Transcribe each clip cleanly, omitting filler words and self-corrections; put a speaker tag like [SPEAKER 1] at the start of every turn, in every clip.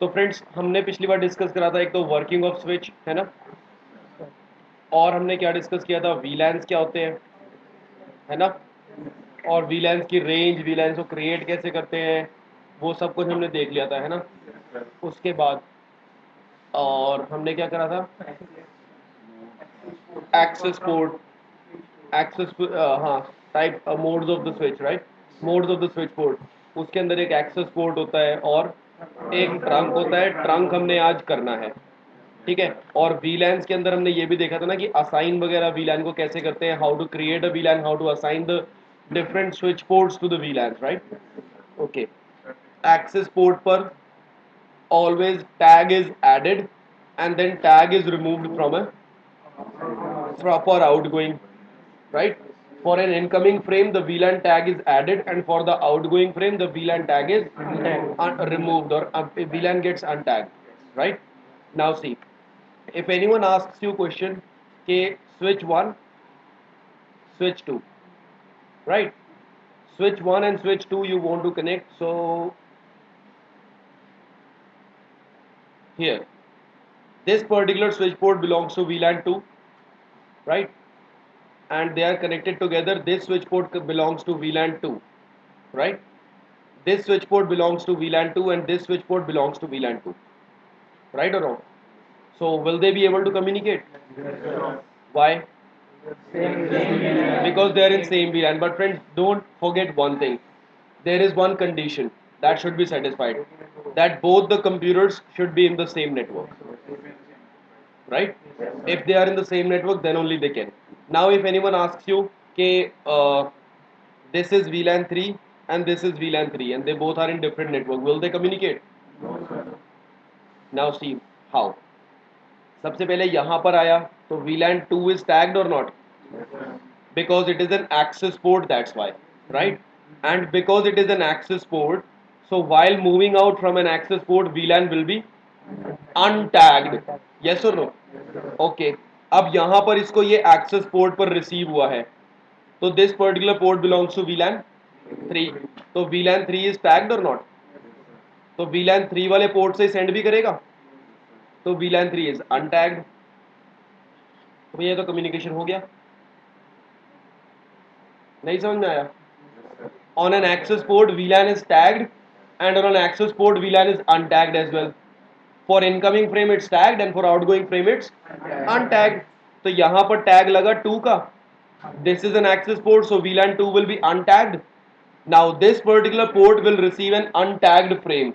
[SPEAKER 1] तो फ्रेंड्स हमने पिछली बार डिस्कस करा था एक तो वर्किंग ऑफ स्विच है ना, और हमने क्या डिस्कस किया था, वीलैंस क्या होते हैं, है ना, और वीलैंस की रेंज, वीलैंस को क्रिएट कैसे करते हैं, वो सब कुछ हमने देख लिया था, है ना। उसके बाद और हमने क्या करा था, एक्सेस पोर्ट, एक्सेस हाँ, type modes of the switch, right, modes of the switch port. उसके अंदर एक एक्सेस पोर्ट होता है और एक ट्रंक होता है, ट्रंक हमने आज करना है, ठीक है। और वीलैंस के अंदर हमने ये भी देखा था ना कि असाइन वगैरह वीलैन को कैसे करते हैं, how to create a VLAN, how to assign the different switch ports to the VLANs, right. Okay, access port पर always tag is added and then tag is removed from a for outgoing, right. For an incoming frame the VLAN tag is added, and for the outgoing frame the VLAN tag is removed, or VLAN gets untagged, right. Now see, if anyone asks you question, okay, switch 1, switch 2, right, switch 1 and switch 2 you want to connect. So here this particular switch port belongs to VLAN 2, right, and they are connected together. This switch port belongs to VLAN 2, right. This switch port belongs to VLAN 2 and this switch port belongs to VLAN 2, right or wrong. So will they be able to communicate? Why? Because they are in same VLAN. But friends, don't forget one thing, there is one condition that should be satisfied, that both the computers should be in the same network, right. If they are in the same network then only they can. Now if anyone asks you, okay, this is VLAN 3 and this is VLAN 3 and they both are in different network, will they communicate? Now see how. सबसे पहले यहाँ पर आया तो VLAN 2 is tagged or not, because it is an access port, that's why, right. And because it is an access port, so while moving out from an access port VLAN will be untagged, yes or no. Okay, अब यहाँ पर इसको ये access port पर receive हुआ है, तो this particular port belongs to VLAN 3, तो VLAN 3 is tagged or not, तो VLAN 3 वाले पोर्ट से सेंड भी करेगा, तो VLAN 3 is untagged। तो ये तो कम्युनिकेशन हो गया, नहीं समझ में आया। On an access port VLAN is tagged and on an access port VLAN is untagged as well. For incoming frame it's tagged and for outgoing frame it's untagged। तो यहाँ पर टैग लगा 2 का, this is an access port so VLAN 2 will be untagged। Now this particular port will receive an untagged frame.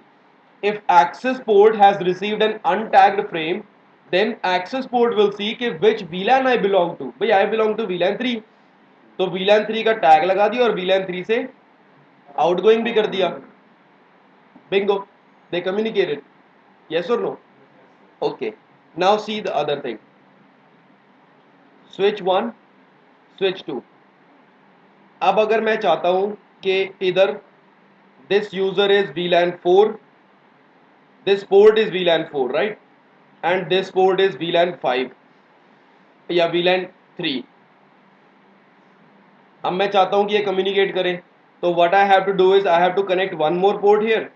[SPEAKER 1] If access port has received an untagged frame, then access port will see कि which VLAN I belong to। भाई I belong to VLAN 3, तो VLAN 3 का tag लगा दिया और VLAN 3 से outgoing भी कर दिया। Bingo, they communicated, yes or no. Okay, now see the other thing, switch 1, switch 2। अब अगर मैं चाहता हूं कि इधर this user is VLAN 4, this port is VLAN 4, right, and this port is VLAN 5 या VLAN 3। अब मैं चाहता हूं कि ये कम्युनिकेट करें, तो what I have to do is I have to connect one more port here।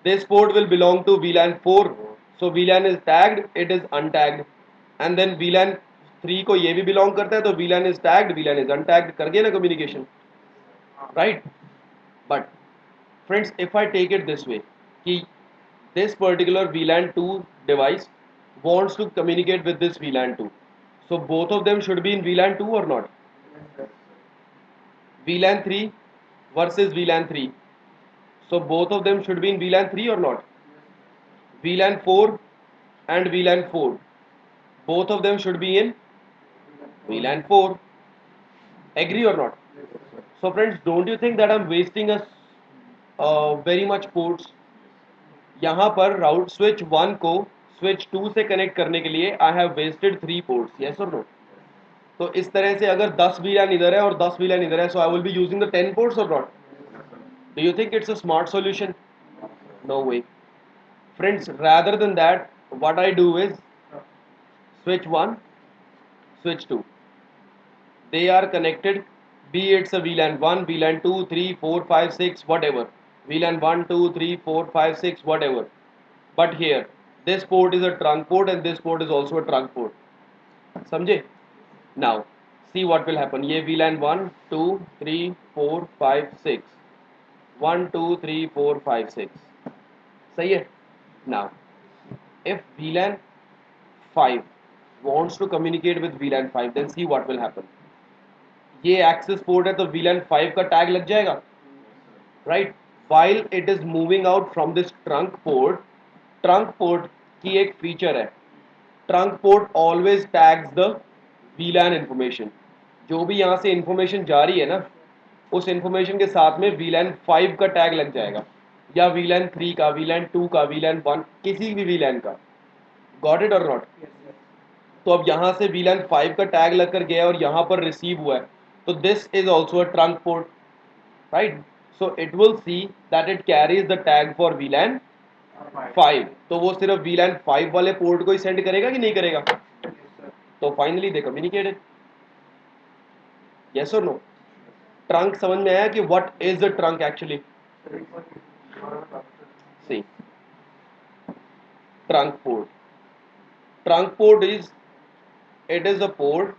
[SPEAKER 1] This port will belong to VLAN 4, so VLAN is tagged, it is untagged, and then VLAN 3 को ये भी belong करता है, तो VLAN is tagged, VLAN is untagged, कर गया ना communication, right। But friends, if I take it this way कि this particular VLAN 2 device wants to communicate with this VLAN 2, so both of them should be in VLAN 2 or not, VLAN 3 versus VLAN 3, so both of them should be in VLAN 3 or not, VLAN 4 and VLAN 4, both of them should be in VLAN 4, agree or not. So friends, don't you think that I'm wasting a very much ports? यहाँ पर राउट switch 1 को switch 2 से connect करने के लिए I have wasted 3 ports, yes और no. तो इस तरह से अगर 10 VLAN इधर है और 10 VLAN इधर है, so I will be using the 10 ports और not. Do you think it's a smart solution? No way friends, rather than that what I do is switch 1, switch 2, they are connected, be it's a VLAN 1, VLAN 2, 3, 4, 5, 6, whatever, VLAN 1, 2, 3, 4, 5, 6, whatever, but here this port is a trunk port and this port is also a trunk port. समझे? Now see what will happen. ये VLAN 1 2 3 4 5 6 1 2 3 4 5 6 सही है. Now if VLAN 5 wants to communicate with VLAN 5, then see what will happen. ये access port है तो VLAN 5 का tag लग जाएगा, right. while it is moving out from this trunk port की एक फीचर है, trunk port always tags the VLAN information. जो भी यहाँ से इंफॉर्मेशन जा रही है ना, उस इंफॉर्मेशन के साथ में VLAN 5 का टैग लग जाएगा, या VLAN 3 का, VLAN 2 का, VLAN 1, किसी भी VLAN का. गॉट इट और नॉट? तो अब यहाँ से VLAN 5 का टैग लगकर गया और यहाँ पर रिसीव हुआ है, तो this is also a trunk port, right. So it will see that it carries the tag for VLAN 5. तो वो सिर्फ VLAN 5 वाले पोर्ट को ही सेंड करेगा कि नहीं करेगा? तो फाइनली दे कम्युनिकेटेड. यस और नो? ट्रंक समझ में आया कि what is the trunk actually? See, trunk port. Trunk port is, it is a port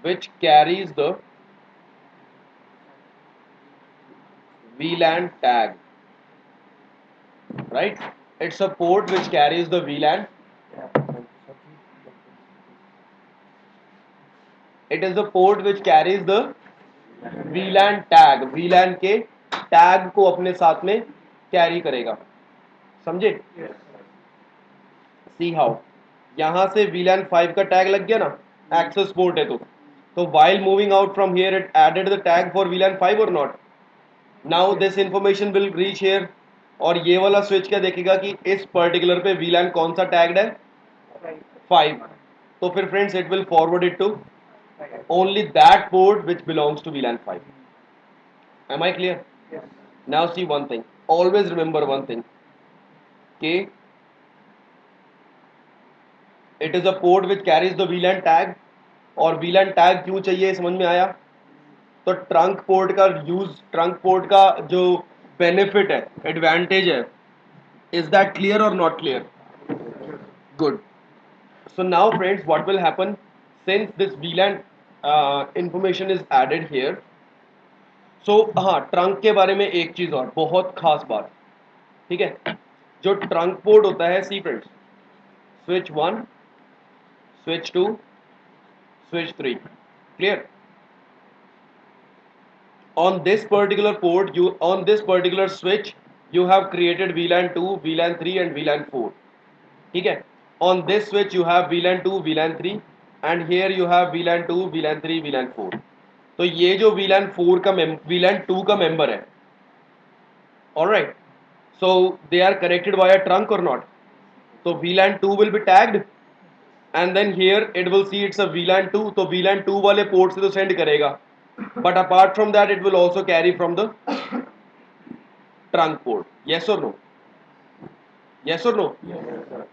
[SPEAKER 1] which carries the VLAN tag, right? It's a port which carries the VLAN. It is a port which carries the VLAN tag. VLAN के tag को अपने साथ में carry करेगा, समझे? See how, यहां से VLAN 5 का टैग लग गया ना, एक्सेस पोर्ट है तो while moving out from here it added the tag for VLAN 5 or not? Now this information will reach here, और ये वाला स्विच क्या देखेगा कि इस पर्टिकुलर पे VLAN कौन सा टैग्ड है? 5. तो फिर friends it will forward it to only that port which belongs to VLAN 5. Am I clear? Yes. Now see one thing, always remember one thing, okay, it is a port which carries the VLAN tag. और VLAN tag क्यों चाहिए, समझ में आया? तो trunk port का use, trunk port का जो बेनिफिट है, एडवांटेज है, इज दैट क्लियर और not clear? Good. So now friends, what will happen, since this VLAN information is added here, so हाँ, ट्रंक के बारे में एक चीज और बहुत खास बात, ठीक है, जो ट्रंक पोर्ट होता है, see friends, switch 1, switch 2, switch 3, clear? On this particular port, on this particular switch you have created VLAN 2, VLAN 3 and VLAN 4, ठीक है. On this switch you have VLAN 2, VLAN 3 and here you have VLAN 2, VLAN 3, VLAN 4. तो ये जो VLAN 4 का VLAN 2 का member है, alright, so they are connected via trunk or not? तो VLAN 2 will be tagged and then here it will see it's a VLAN 2, तो VLAN 2 वाले port से तो सेंड करेगा, but apart from that it will also carry from the trunk port. Yes or no? Yes or no? Yes, sir.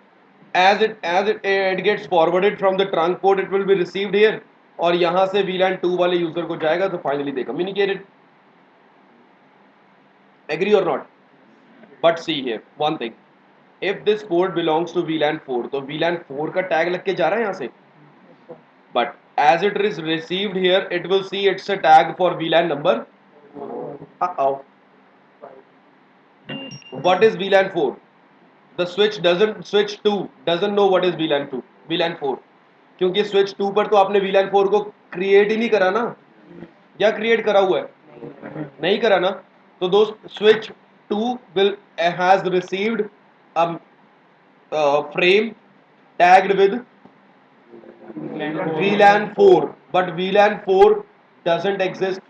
[SPEAKER 1] As it gets forwarded from the trunk port, it will be received here, और यहाँ से VLAN 2 वाले user को जाएगा, तो finally they communicated. Agree or not? But see here one thing, if this port belongs to VLAN 4, तो VLAN 4 का tag लग के जा रहा है यहाँ से, but as it is received here, it will see it's a tag for VLAN number. What is VLAN 4? The switch 2 doesn't know what is VLAN 2, VLAN 4, क्योंकि स्विच 2 पर तो आपने VLAN 4 को क्रिएट ही नहीं करा ना, या क्रिएट करा हुआ है? नहीं करा ना. तो दोस्त, switch 2 will has received a frame tagged with VLAN 4, but VLAN 4 doesn't exist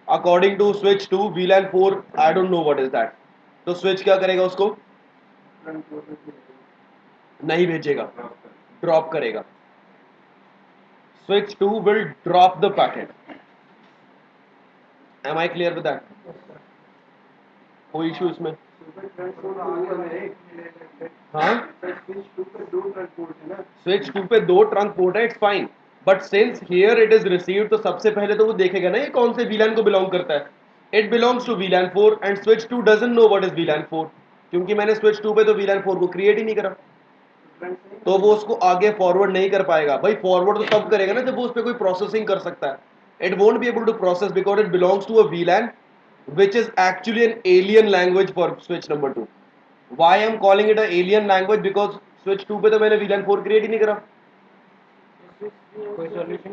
[SPEAKER 1] according to switch 2. VLAN 4 I don't know what is that. तो स्विच क्या करेगा, उसको नहीं भेजेगा, ड्रॉप करेगा. Switch 2 will drop the packet. Am I clear with that? कोई issue इसमें? हाँ, स्विच 2 पे 2 ट्रंक पोर्ट है, it's fine, but since here it is received, तो सबसे पहले तो वो देखेगा ना ये कौन से VLAN को बिलोंग करता है. It belongs to VLAN 4 and switch 2 doesn't know what is VLAN 4, क्योंकि मैंने स्विच 2 पे तो VLAN 4 को क्रिएट ही नहीं करा, तो वो उसको आगे फॉरवर्ड नहीं कर पाएगा। भाई फॉरवर्ड तो तब करेगा ना जब वो उस पर कोई प्रोसेसिंग कर सकता है। It won't be able to process because it belongs to a VLAN which is actually an alien language for switch number 2. Why I'm calling it a alien language? Because switch 2 पे तो मैंने VLAN 4 create ही नहीं करा।
[SPEAKER 2] कोई solution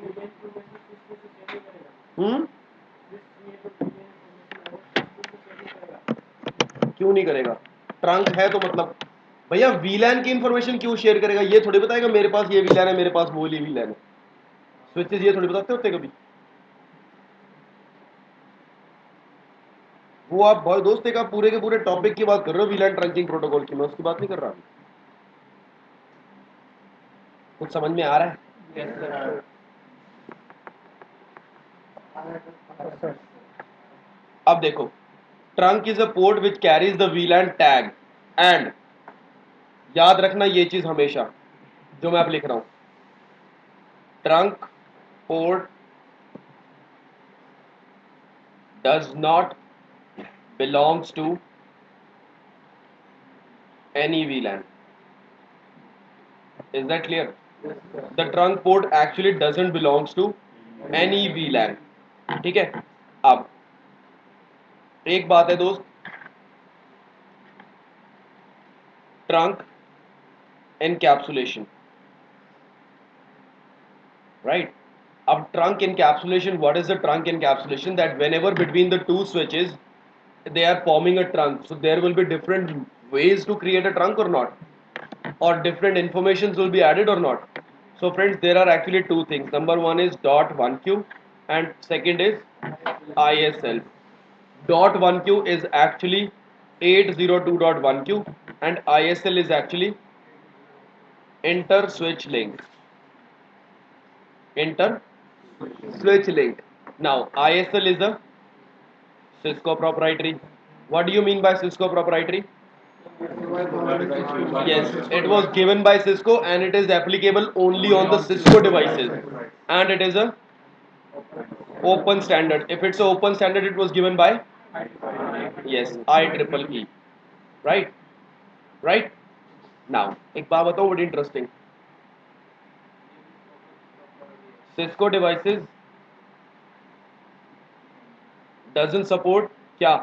[SPEAKER 1] क्यों नहीं करेगा? Trunk है तो मतलब भैया VLAN की इंफॉर्मेशन क्यों शेयर करेगा? ये थोड़ी बताएगा मेरे पास ये VLAN है, मेरे पास वो वाली VLAN है। स्विचेस ये थोड़ी बताते होते कभी। वो आप भाई दोस्त एक आप पूरे के पूरे टॉपिक की बात कर रहे हो VLAN ट्रंकिंग प्रोटोकॉल की, मैं उसकी बात नहीं कर रहा। कुछ समझ में आ रहा है? अब देखो, trunk is a port which carries the VLAN tag and, याद रखना ये चीज हमेशा जो मैं अब लिख रहा हूं, trunk port does not belongs to any VLAN. Is that clear? The trunk port actually doesn't belongs to any VLAN. ठीक है। अब एक बात है दोस्त, ट्रंक encapsulation, right? अब trunk encapsulation, what is the trunk encapsulation? That whenever between the two switches they are forming a trunk, so there will be different ways to create a trunk or not, or different informations will be added or not. So friends, there are actually two things. Number one is .1q and second is ISL. .1q is actually 802.1q and ISL is actually inter switch link. Inter switch link. Now ISL is a Cisco proprietary. What do you mean by Cisco proprietary? Yes, it was given by Cisco and it is applicable only on the Cisco devices, and it is a open standard. If it's an open standard, it was given by, yes, IEEE, right? Right? Now एक बात बताओ बड़ी interesting, Cisco devices doesn't support क्या?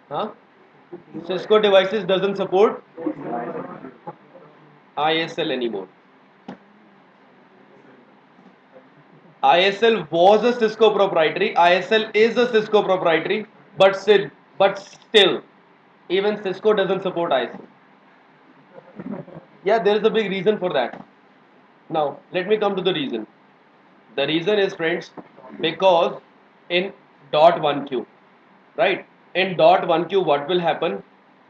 [SPEAKER 1] हाँ, Cisco devices doesn't support ISL anymore. ISL was a Cisco proprietary. ISL is a Cisco proprietary, but still, even Cisco doesn't support ISL. Yeah, there is a big reason for that. Now, let me come to the reason. The reason is, friends, because in .1q, right? In .1q, what will happen?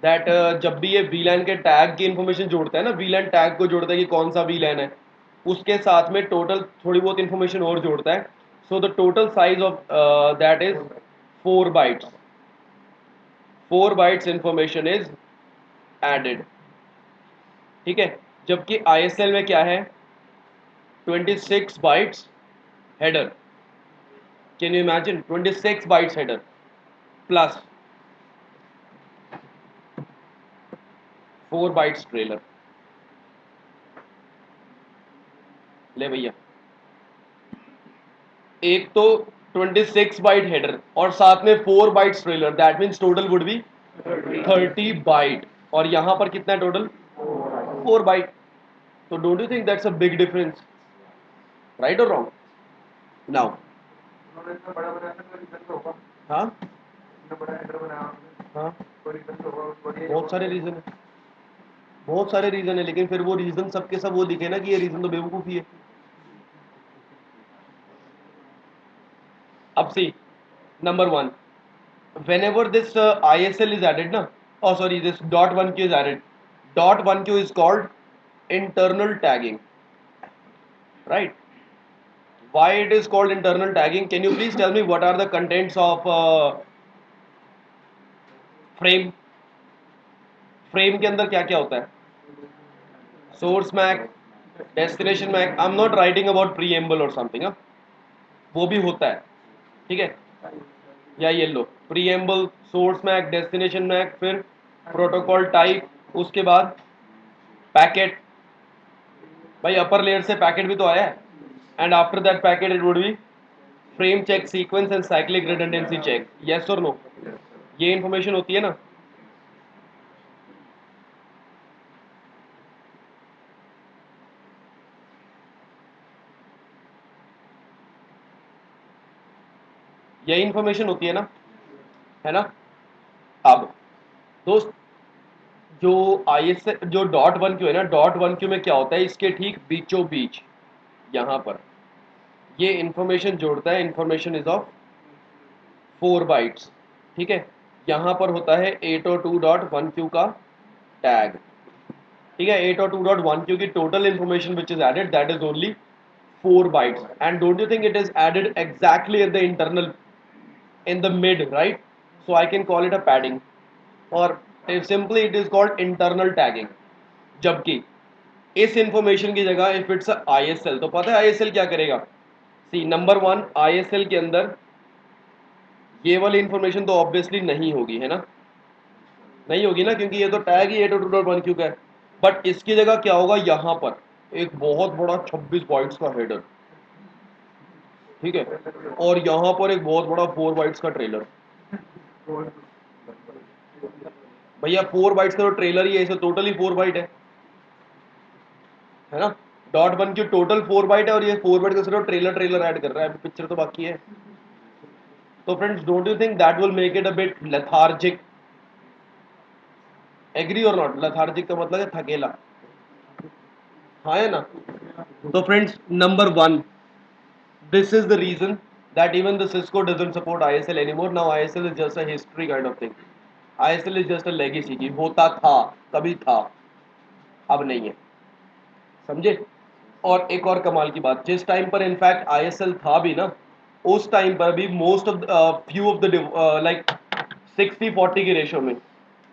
[SPEAKER 1] That जब भी ये VLAN के tag की information जोड़ता है ना, VLAN tag को जोड़ता है कि कौन सा VLAN है, उसके साथ में टोटल थोड़ी बहुत इंफॉर्मेशन और जोड़ता है. So the total size of that is 4 bytes. 4 bytes information is added. ठीक है, जबकि ISL में क्या है, 26 bytes header. Can you imagine 26 bytes header plus 4 bytes trailer. ले भैया, एक तो 26 बाइट हेडर और साथ में 4 bytes trailer, that means total would be 30 byte. और यहां पर कितना है टोटल? 4 बाइट. तो don't you think that's a big difference, right और रॉन्ग? नाउ हाँ हाँ, बहुत सारे रीजन है, बहुत सारे रीजन है, लेकिन फिर वो रीजन सबके सब वो दिखे ना कि ये रीजन तो बेवकूफी है. अब see, number one, whenever this ISL is added na, oh sorry, this .1q is added, .1q is called internal tagging, right? Why it is called internal tagging? Can you please tell me what are the contents of frame? Frame के अंदर क्या क्या होता है? Source MAC, destination MAC. I am not writing about preamble और something, वो भी होता है. ठीक है, या ये लो, preamble, source MAC, destination MAC, फिर प्रोटोकॉल टाइप, उसके बाद पैकेट। भाई अपर लेयर से पैकेट भी तो आया है। And after that packet it would be frame check, sequence and cyclic redundancy check. Yes और नो? ये इंफॉर्मेशन होती है ना। यही इंफॉर्मेशन होती है ना, है ना। अब दोस्त, जो आई एस जो डॉट वन क्यू है ना, डॉट वन क्यू में क्या होता है, इसके ठीक बीचों बीच यहाँ पर ये इंफॉर्मेशन जोड़ता है। इंफॉर्मेशन इज ऑफ 4 बाइट्स, ठीक है। यहाँ पर होता है 802.1q का टैग, ठीक है। 802.1q की total information which is added, that is only 4 bytes. And don't you think it is added exactly in the internal, in the mid, right? So I can call it a padding, or if simply it is called internal tagging। जबकि इस information की जगह if it's ISL, तो पता है ISL क्या करेगा? सी number one, ISL के अंदर ये वाली इंफॉर्मेशन तो ऑब्वियसली नहीं होगी, है ना, नहीं होगी ना, क्योंकि ये तो टैग ही 802.1q का है। बट इसकी जगह क्या होगा, यहाँ पर एक बहुत बड़ा 26 बाइट्स का हेडर, ठीक है, और यहाँ पर एक बहुत बड़ा 4 बाइट्स का ट्रेलर। भैया 4 बाइट्स का तो ट्रेलर ही है, इसे टोटली 4 बाइट है ना। डॉट वन की टोटल 4 बाइट है, और ये 4 बाइट का सिर्फ ट्रेलर ट्रेलर ऐड कर रहा है, अभी पिक्चर तो बाकी है। तो friends, don't you think that will make it a bit lethargic? Agree और नॉट? लेथार्जिक का मतलब है थकेला, हाँ है ना। तो friends, number one, this is the reason that even the Cisco doesn't support ISL anymore. Now ISL is just a history kind of thing. ISL is just a legacy की होता था, कभी था, अब नहीं है, समझे। और एक और कमाल की बात, जिस टाइम पर इनफैक्ट ISL था भी ना, उस टाइम पर भी most of few of the like 60-40 की रेशो में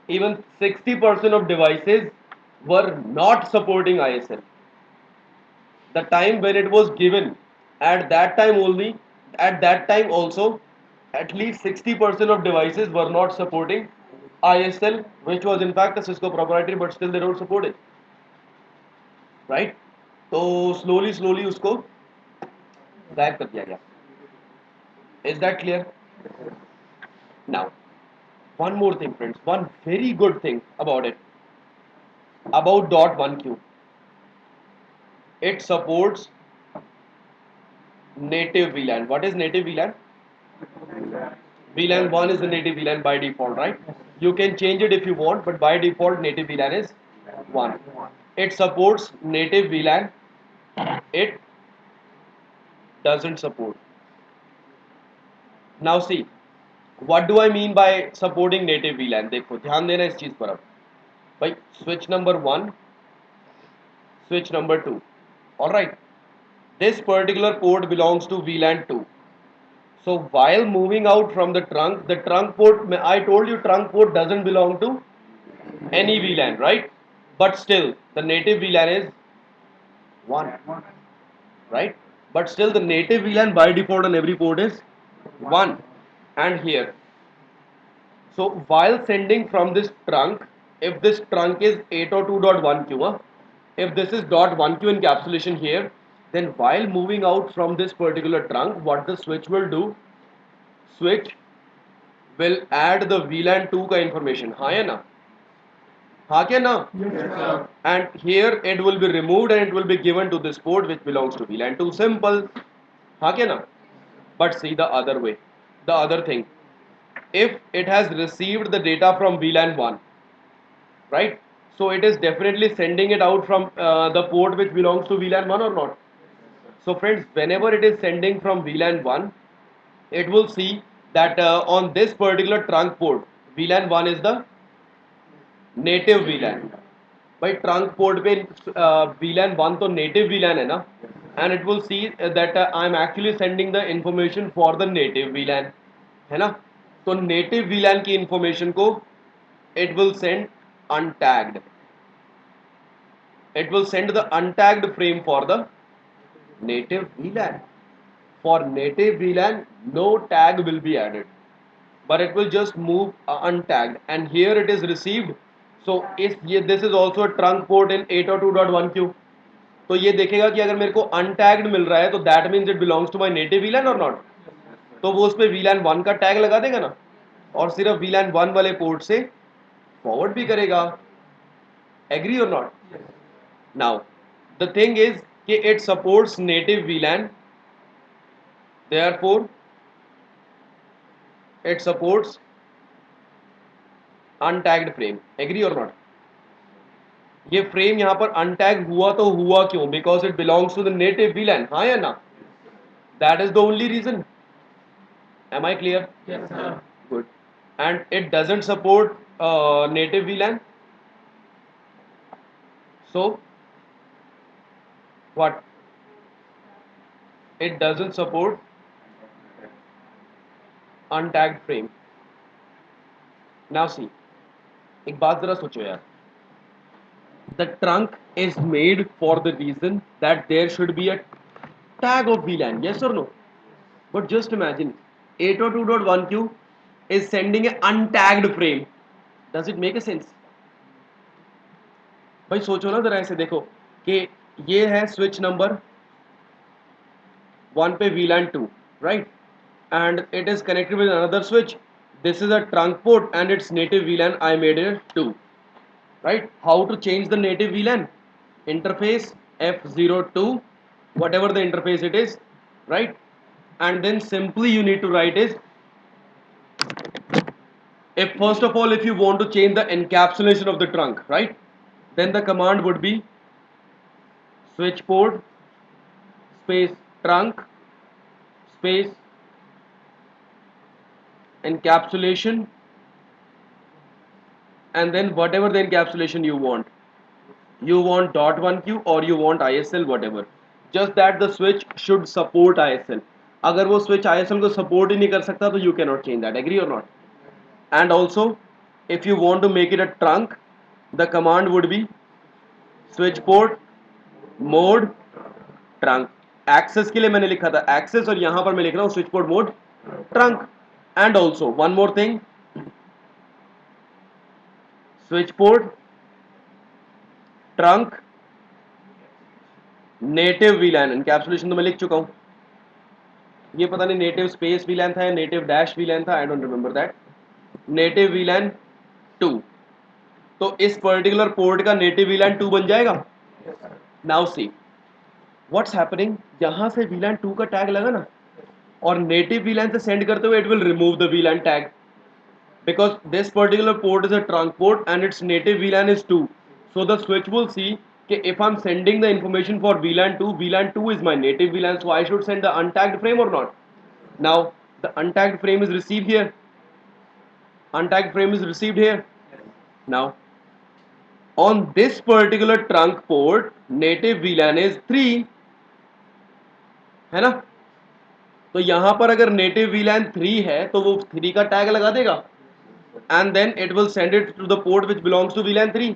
[SPEAKER 1] even 60% of devices were not supporting ISL। The time when it was given, at that time only, at that time also, at least 60% of devices were not supporting ISL, which was in fact a Cisco proprietary, but still they don't support it, right? तो slowly slowly उसको गायब कर दिया गया। Is that clear? Now, one more thing, friends, one very good thing about it, about dot one q, it supports native VLAN. What is native VLAN? VLAN 1 is the native VLAN by default, right? You can change it if you want, but by default native VLAN is 1. It supports native VLAN, it doesn't support. Now see, what do I mean by supporting native VLAN? देखो ध्यान देना इस चीज पर। अब भाई switch number 1, switch number 2, alright, this particular port belongs to VLAN 2. So while moving out from the trunk port, I told you trunk port doesn't belong to any VLAN, right? But still, the native VLAN is 1, right? But still, the native VLAN by default on every port is 1. And here, so while sending from this trunk, if this trunk is 802.1q, if this is .1q encapsulation here, then while moving out from this particular trunk, what the switch will do, switch will add the VLAN 2 का information, हाँ या ना, हाँ क्या ना, and here it will be removed and it will be given to this port which belongs to VLAN 2, simple, हाँ क्या ना। But see the other way, the other thing, if it has received the data from VLAN 1, right, so it is definitely sending it out from the port which belongs to VLAN 1 or not. So friends, whenever it is sending from VLAN 1, it will see that on this particular trunk port, VLAN 1 is the native VLAN। भाई trunk port पे VLAN 1 तो native VLAN है ना, and it will see that I am actually sending the information for the native VLAN, है ना। तो native VLAN की information को it will send untagged, it will send the untagged frame for the native VLAN। For native VLAN, no tag will be added, but it will just move untagged, and here it is received. So this is also a trunk port in 802.1q. तो ये देखेगा कि अगर मेरे को untagged मिल रहा है तो that means it belongs to my native VLAN or not. तो वो उस पे VLAN 1 का टैग लगा देगा ना, और सिर्फ VLAN 1 वाले पोर्ट से फॉरवर्ड भी करेगा. एग्री और not? Now the thing is कि it supports native VLAN, therefore it supports untagged frame. Agree और नॉट? ये फ्रेम यहां पर अनटैग हुआ तो हुआ क्यों? Because it belongs to the native VLAN. हाँ या ना? That is the only reason. Am I clear? Good. And it doesn't support native VLAN. So what? It doesn't support untagged frame. Now see, एक बात जरा सोचो यार. The trunk is made for the reason that there should be a tag of VLAN. Yes or no? But just imagine 802.1q is sending an untagged frame. Does it make a sense? भाई सोचो ना जरा, ऐसे देखो कि ये है switch number 1 पे VLAN 2, right? And it is connected with another switch. This is a trunk port and its native VLAN I made it 2, right? How to change the native VLAN? Interface F02, whatever the interface it is, right? And then simply you need to write is, if first of all if you want to change the encapsulation of the trunk, right, then the command would be switch port space trunk space encapsulation, and then whatever the encapsulation you want .1q or you want ISL, whatever, just that the switch should support ISL. अगर वो switch ISL को support ही नहीं कर सकता तो you cannot change that. Agree or not? And also if you want to make it a trunk, the command would be switch port mode trunk. Access के लिए मैंने लिखा था access, और यहां पर मैं लिख रहा हूं switch port mode trunk. And also one more thing, switch port trunk native VLAN. encapsulation तो मैं लिख चुका हूं, ये पता नहीं नेटिव स्पेस VLAN था या नेटिव डैश VLAN था, I don't remember that. Native VLAN 2. तो इस पर्टिकुलर पोर्ट का नेटिव VLAN 2 बन जाएगा. नाउ सी व्हाट्स हैपनिंग, यहां से VLAN 2 का टैग लगा ना, और नेटिव VLAN से सेंड करते हुए it will remove the VLAN tag, because this particular port is a trunk port and its native VLAN is 2. So the switch will see कि if I'm sending the information for VLAN 2, VLAN 2 is my native VLAN, so I should send the untagged frame or not. Now the untagged frame is received here. Untagged frame is received here. Now on this particular trunk port, native VLAN is 3, है ना? तो यहां पर अगर native VLAN 3 है तो वो 3 का टैग लगा देगा, and then it will send it to the port which belongs to VLAN 3.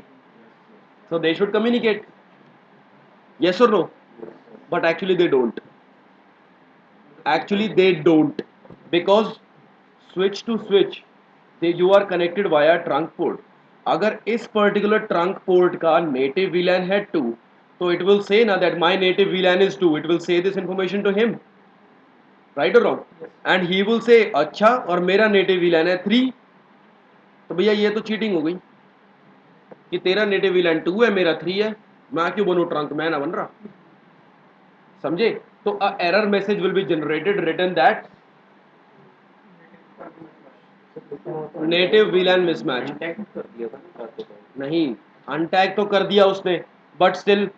[SPEAKER 1] So they should communicate. Yes or no? But actually they don't. Actually they don't, because switch to switch you are connected via trunk port. अगर इस particular trunk port का native VLAN है 2, तो it will say ना that my native VLAN is 2. It will say this information to him, right और wrong? And he will say अच्छा और मेरा नेटिव VLAN है 3, तो भैया ये तो चीटिंग हो गई कि तेरा नेटिव VLAN 2 है, मेरा 3 है, मैं क्यों बनूं ट्रंक? मैं ना बन रहा. समझे? तो a error message will be generated written that native VLAN mismatch. नहीं, अनटैग तो कर दिया उसने, but still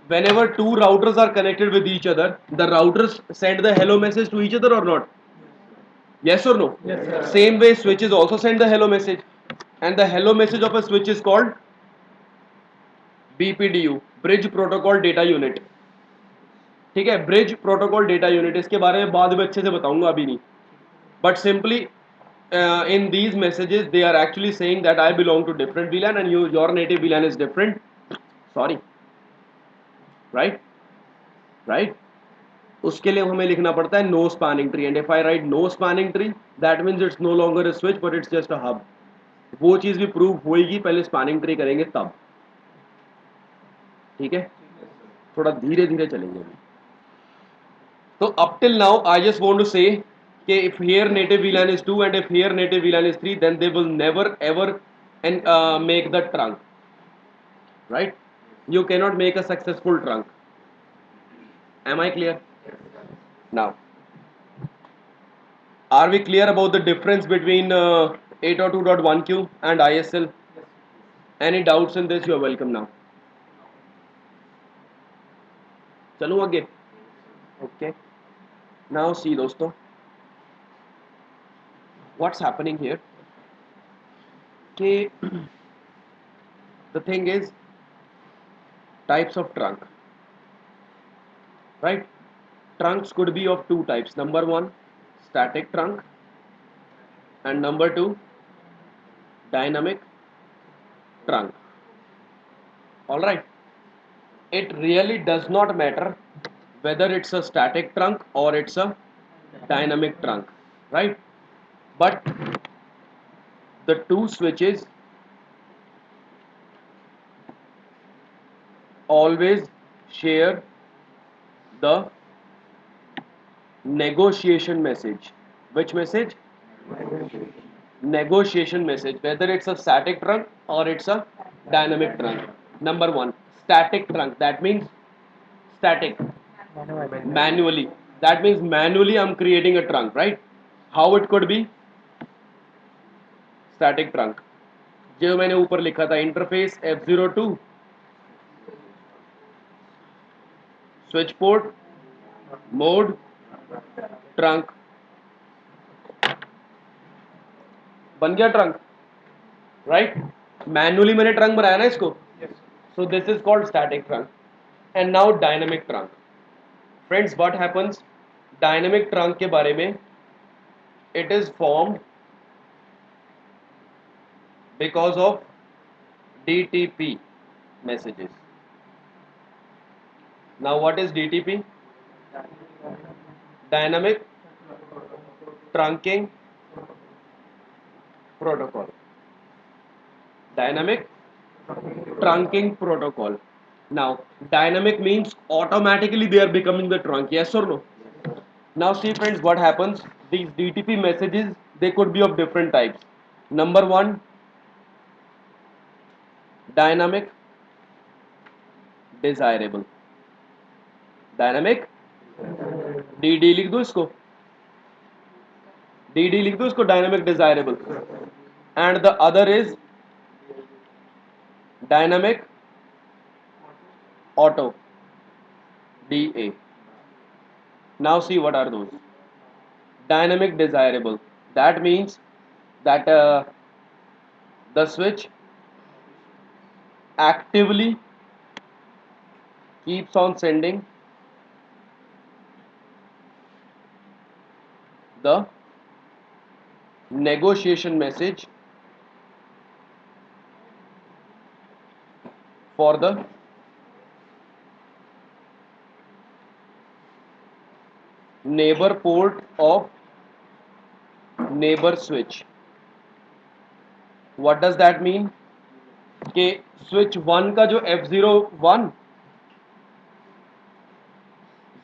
[SPEAKER 1] whenever two routers are connected with each other, the routers send the hello message to each other or not? Yes or no?
[SPEAKER 2] Yes, sir.
[SPEAKER 1] Same way switches also send the hello message, and the hello message of a switch is called BPDU, Bridge Protocol Data Unit. ठीक है, bridge protocol data unit, इसके बारे में बाद में अच्छे से बताऊंगा, अभी नहीं. But simply in these messages they are actually saying that I belong to different VLAN and your native VLAN is different. Sorry, right? उसके लिए हमें लिखना पड़ता है no spanning tree, and if I write no spanning tree that means it's no longer a switch but it's just a hub. वो चीज भी prove होएगी, पहले स्पैनिंग ट्री करेंगे तब। ठीक है, थोड़ा धीरे धीरे चलेंगे अभी। तो up till now I just want to say कि if here native VLAN is 2 and if here native VLAN is 3 then they will never ever and make the trunk, right? You cannot make a successful trunk. Am I clear? Now are we clear about the difference between 802.1q and ISL? Any doubts in this? You are welcome now. चलूं आगे? Okay. Now see दोस्तों, what's happening here? कि the thing is types of trunk, right? Trunks could be of two types. Number one, static trunk, and number two, dynamic trunk. All right. It really does not matter whether it's a static trunk or it's a dynamic trunk, right? But the two switches always share the negotiation message. Which message? Negotiation message, whether it's a static trunk or it's a dynamic trunk. Number one, static trunk, that means static, manually, that means manually I'm creating a trunk, right? How it could be? Static trunk, जो मैंने ऊपर लिखा था, interface F02 switch port mode trunk, बन गया trunk, right? Manually मैंने trunk बनाया ना इसको, so this is called static trunk. And now dynamic trunk. Friends, what happens dynamic trunk के बारे में, it is formed because of DTP messages. Now what is DTP? Dynamic trunking protocol. Dynamic trunking protocol. Now dynamic means automatically they are becoming the trunk, yes or no? Now see friends, what happens, these DTP messages, they could be of different types. Number one, dynamic desirable. Dynamic DD लिख दो इसको, DD लिख दो इसको, dynamic desirable. And the other is dynamic auto, DA. Now see what are those. Dynamic desirable, that means that the switch actively keeps on sending the negotiation message for the neighbor port of neighbor switch. What does that mean? कि switch 1 का जो F01,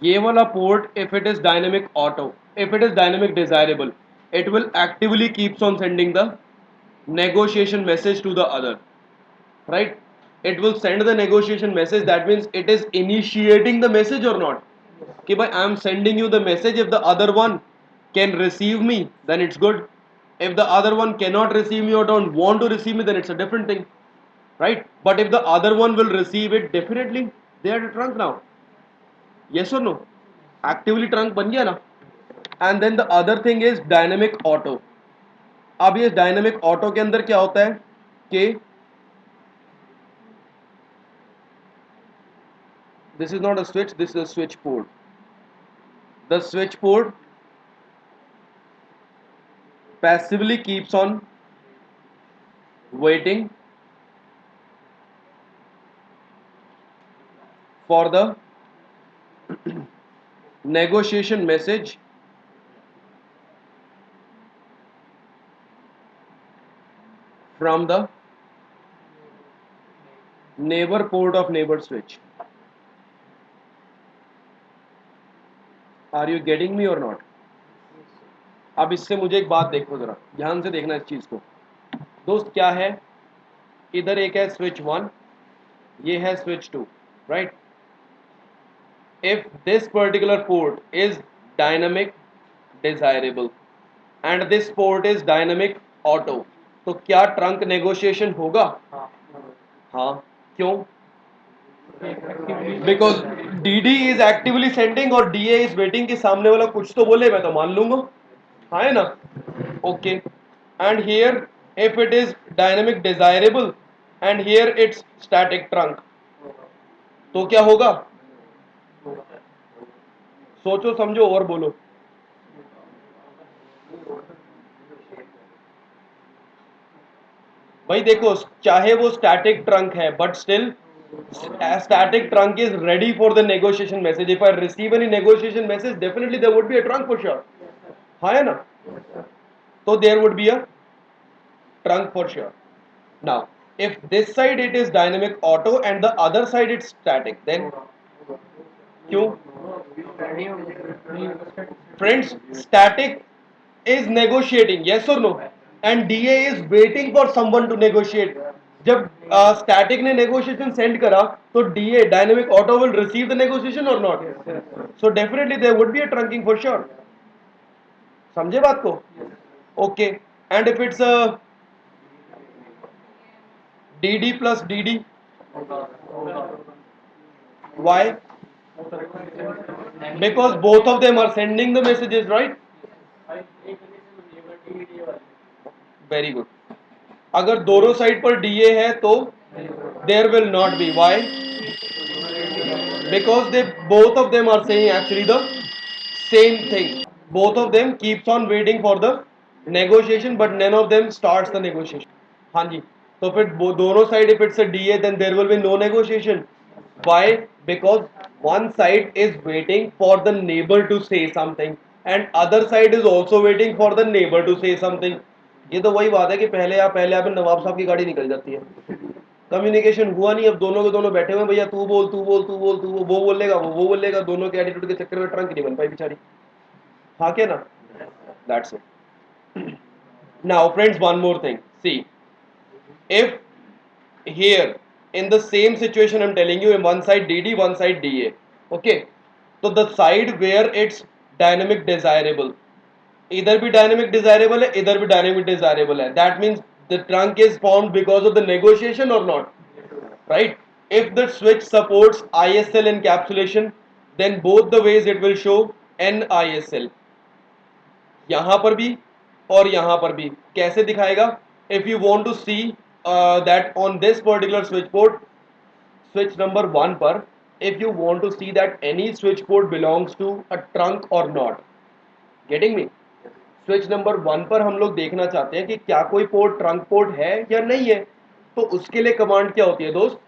[SPEAKER 1] ये वाला port, if it is dynamic auto, if it is dynamic desirable, it will actively keeps on sending the negotiation message to the other, right? It will send the negotiation message, that means it is initiating the message or not, कि भाई I am sending you the message, if the other one can receive me then it's good, if the other one cannot receive me or don't want to receive me then it's a different thing, right? But if the other one will receive it, definitely they are trunk now, yes or no? Actively trunk बन गया ना. And then the other thing is dynamic auto. अब ये dynamic auto के अंदर क्या होता है कि this is not a switch, this is a switch port. The switch port passively keeps on waiting for the negotiation message from the neighbor port of neighbor switch. Are you getting me or not? अब इससे मुझे एक बात देखो जरा, ध्यान से देखना इस चीज को दोस्त। क्या है, इधर एक है स्विच 1, ये है switch 2, right. If this particular port is dynamic desirable and this port is dynamic auto, तो क्या ट्रंक नेगोशिएशन होगा? हाँ, क्यों? Because DD is actively sending और DA इज वेटिंग कि सामने वाला कुछ तो बोले, मैं तो मान लूंगा, हाँ है ना? Okay, and here if it is dynamic desirable and here it's static trunk, तो क्या होगा? सोचो समझो और बोलो। भाई देखो, चाहे वो स्टैटिक ट्रंक है but still static trunk is ready for the negotiation message. If I receive any negotiation message, definitely there would be a trunk for sure. हाँ है ना? तो there would be a trunk for sure. Now, if this side it is dynamic auto and the other side it's static, then क्यों? Friends, static is negotiating, yes or no? And DA is waiting for someone to negotiate. जब static ने negotiation send करा तो DA dynamic auto will receive the negotiation और not? So definitely there would be a trunking for sure. समझे बात को? Okay, and if it's DD plus DD, why? Because both of them are sending the messages, right? Very good. अगर दोनों side पर DA है तो there will not be, why? Because they both of them are saying actually the same thing, both of them keeps on waiting for the negotiation but none of them starts the negotiation. हाँ जी, तो फिर दोनों side if it's a DA then there will be no negotiation. Why? Because one side is waiting for the neighbor to say something and other side is also waiting for the neighbor to say something. ये तो वही बात है कि पहले आप नवाब साहब की गाड़ी निकल जाती है, कम्युनिकेशन हुआ नहीं, अब दोनों के दोनों बैठे हुए, भैया तू बोल तू बोल तू बोल तू वो बोलेगा वो बोलेगा, दोनों के एटीट्यूड के चक्कर में ट्रंक नहीं बन पाई बेचारी, हाँ क्या ना? That's it. Now friends, one more thing, see, if here in the same situation I'm telling you, in one side DD, one side DA, okay, so the side where it's dynamic desirable, इधर भी dynamic desirable है, इधर भी dynamic desirable है, that means the trunk is formed because of the negotiation और not, right? If the switch supports ISL encapsulation then both the ways it will show NISL, यहां पर भी और यहां पर भी। कैसे दिखाएगा? If you want to see that on this particular switch port, switch number 1 पर, if you want to see that any switch port belongs to a trunk or not, getting me? Switch number 1 पर हम लोग देखना चाहते हैं कि क्या कोई पोर्ट ट्रंक पोर्ट है या नहीं है, तो उसके लिए कमांड क्या होती है दोस्त?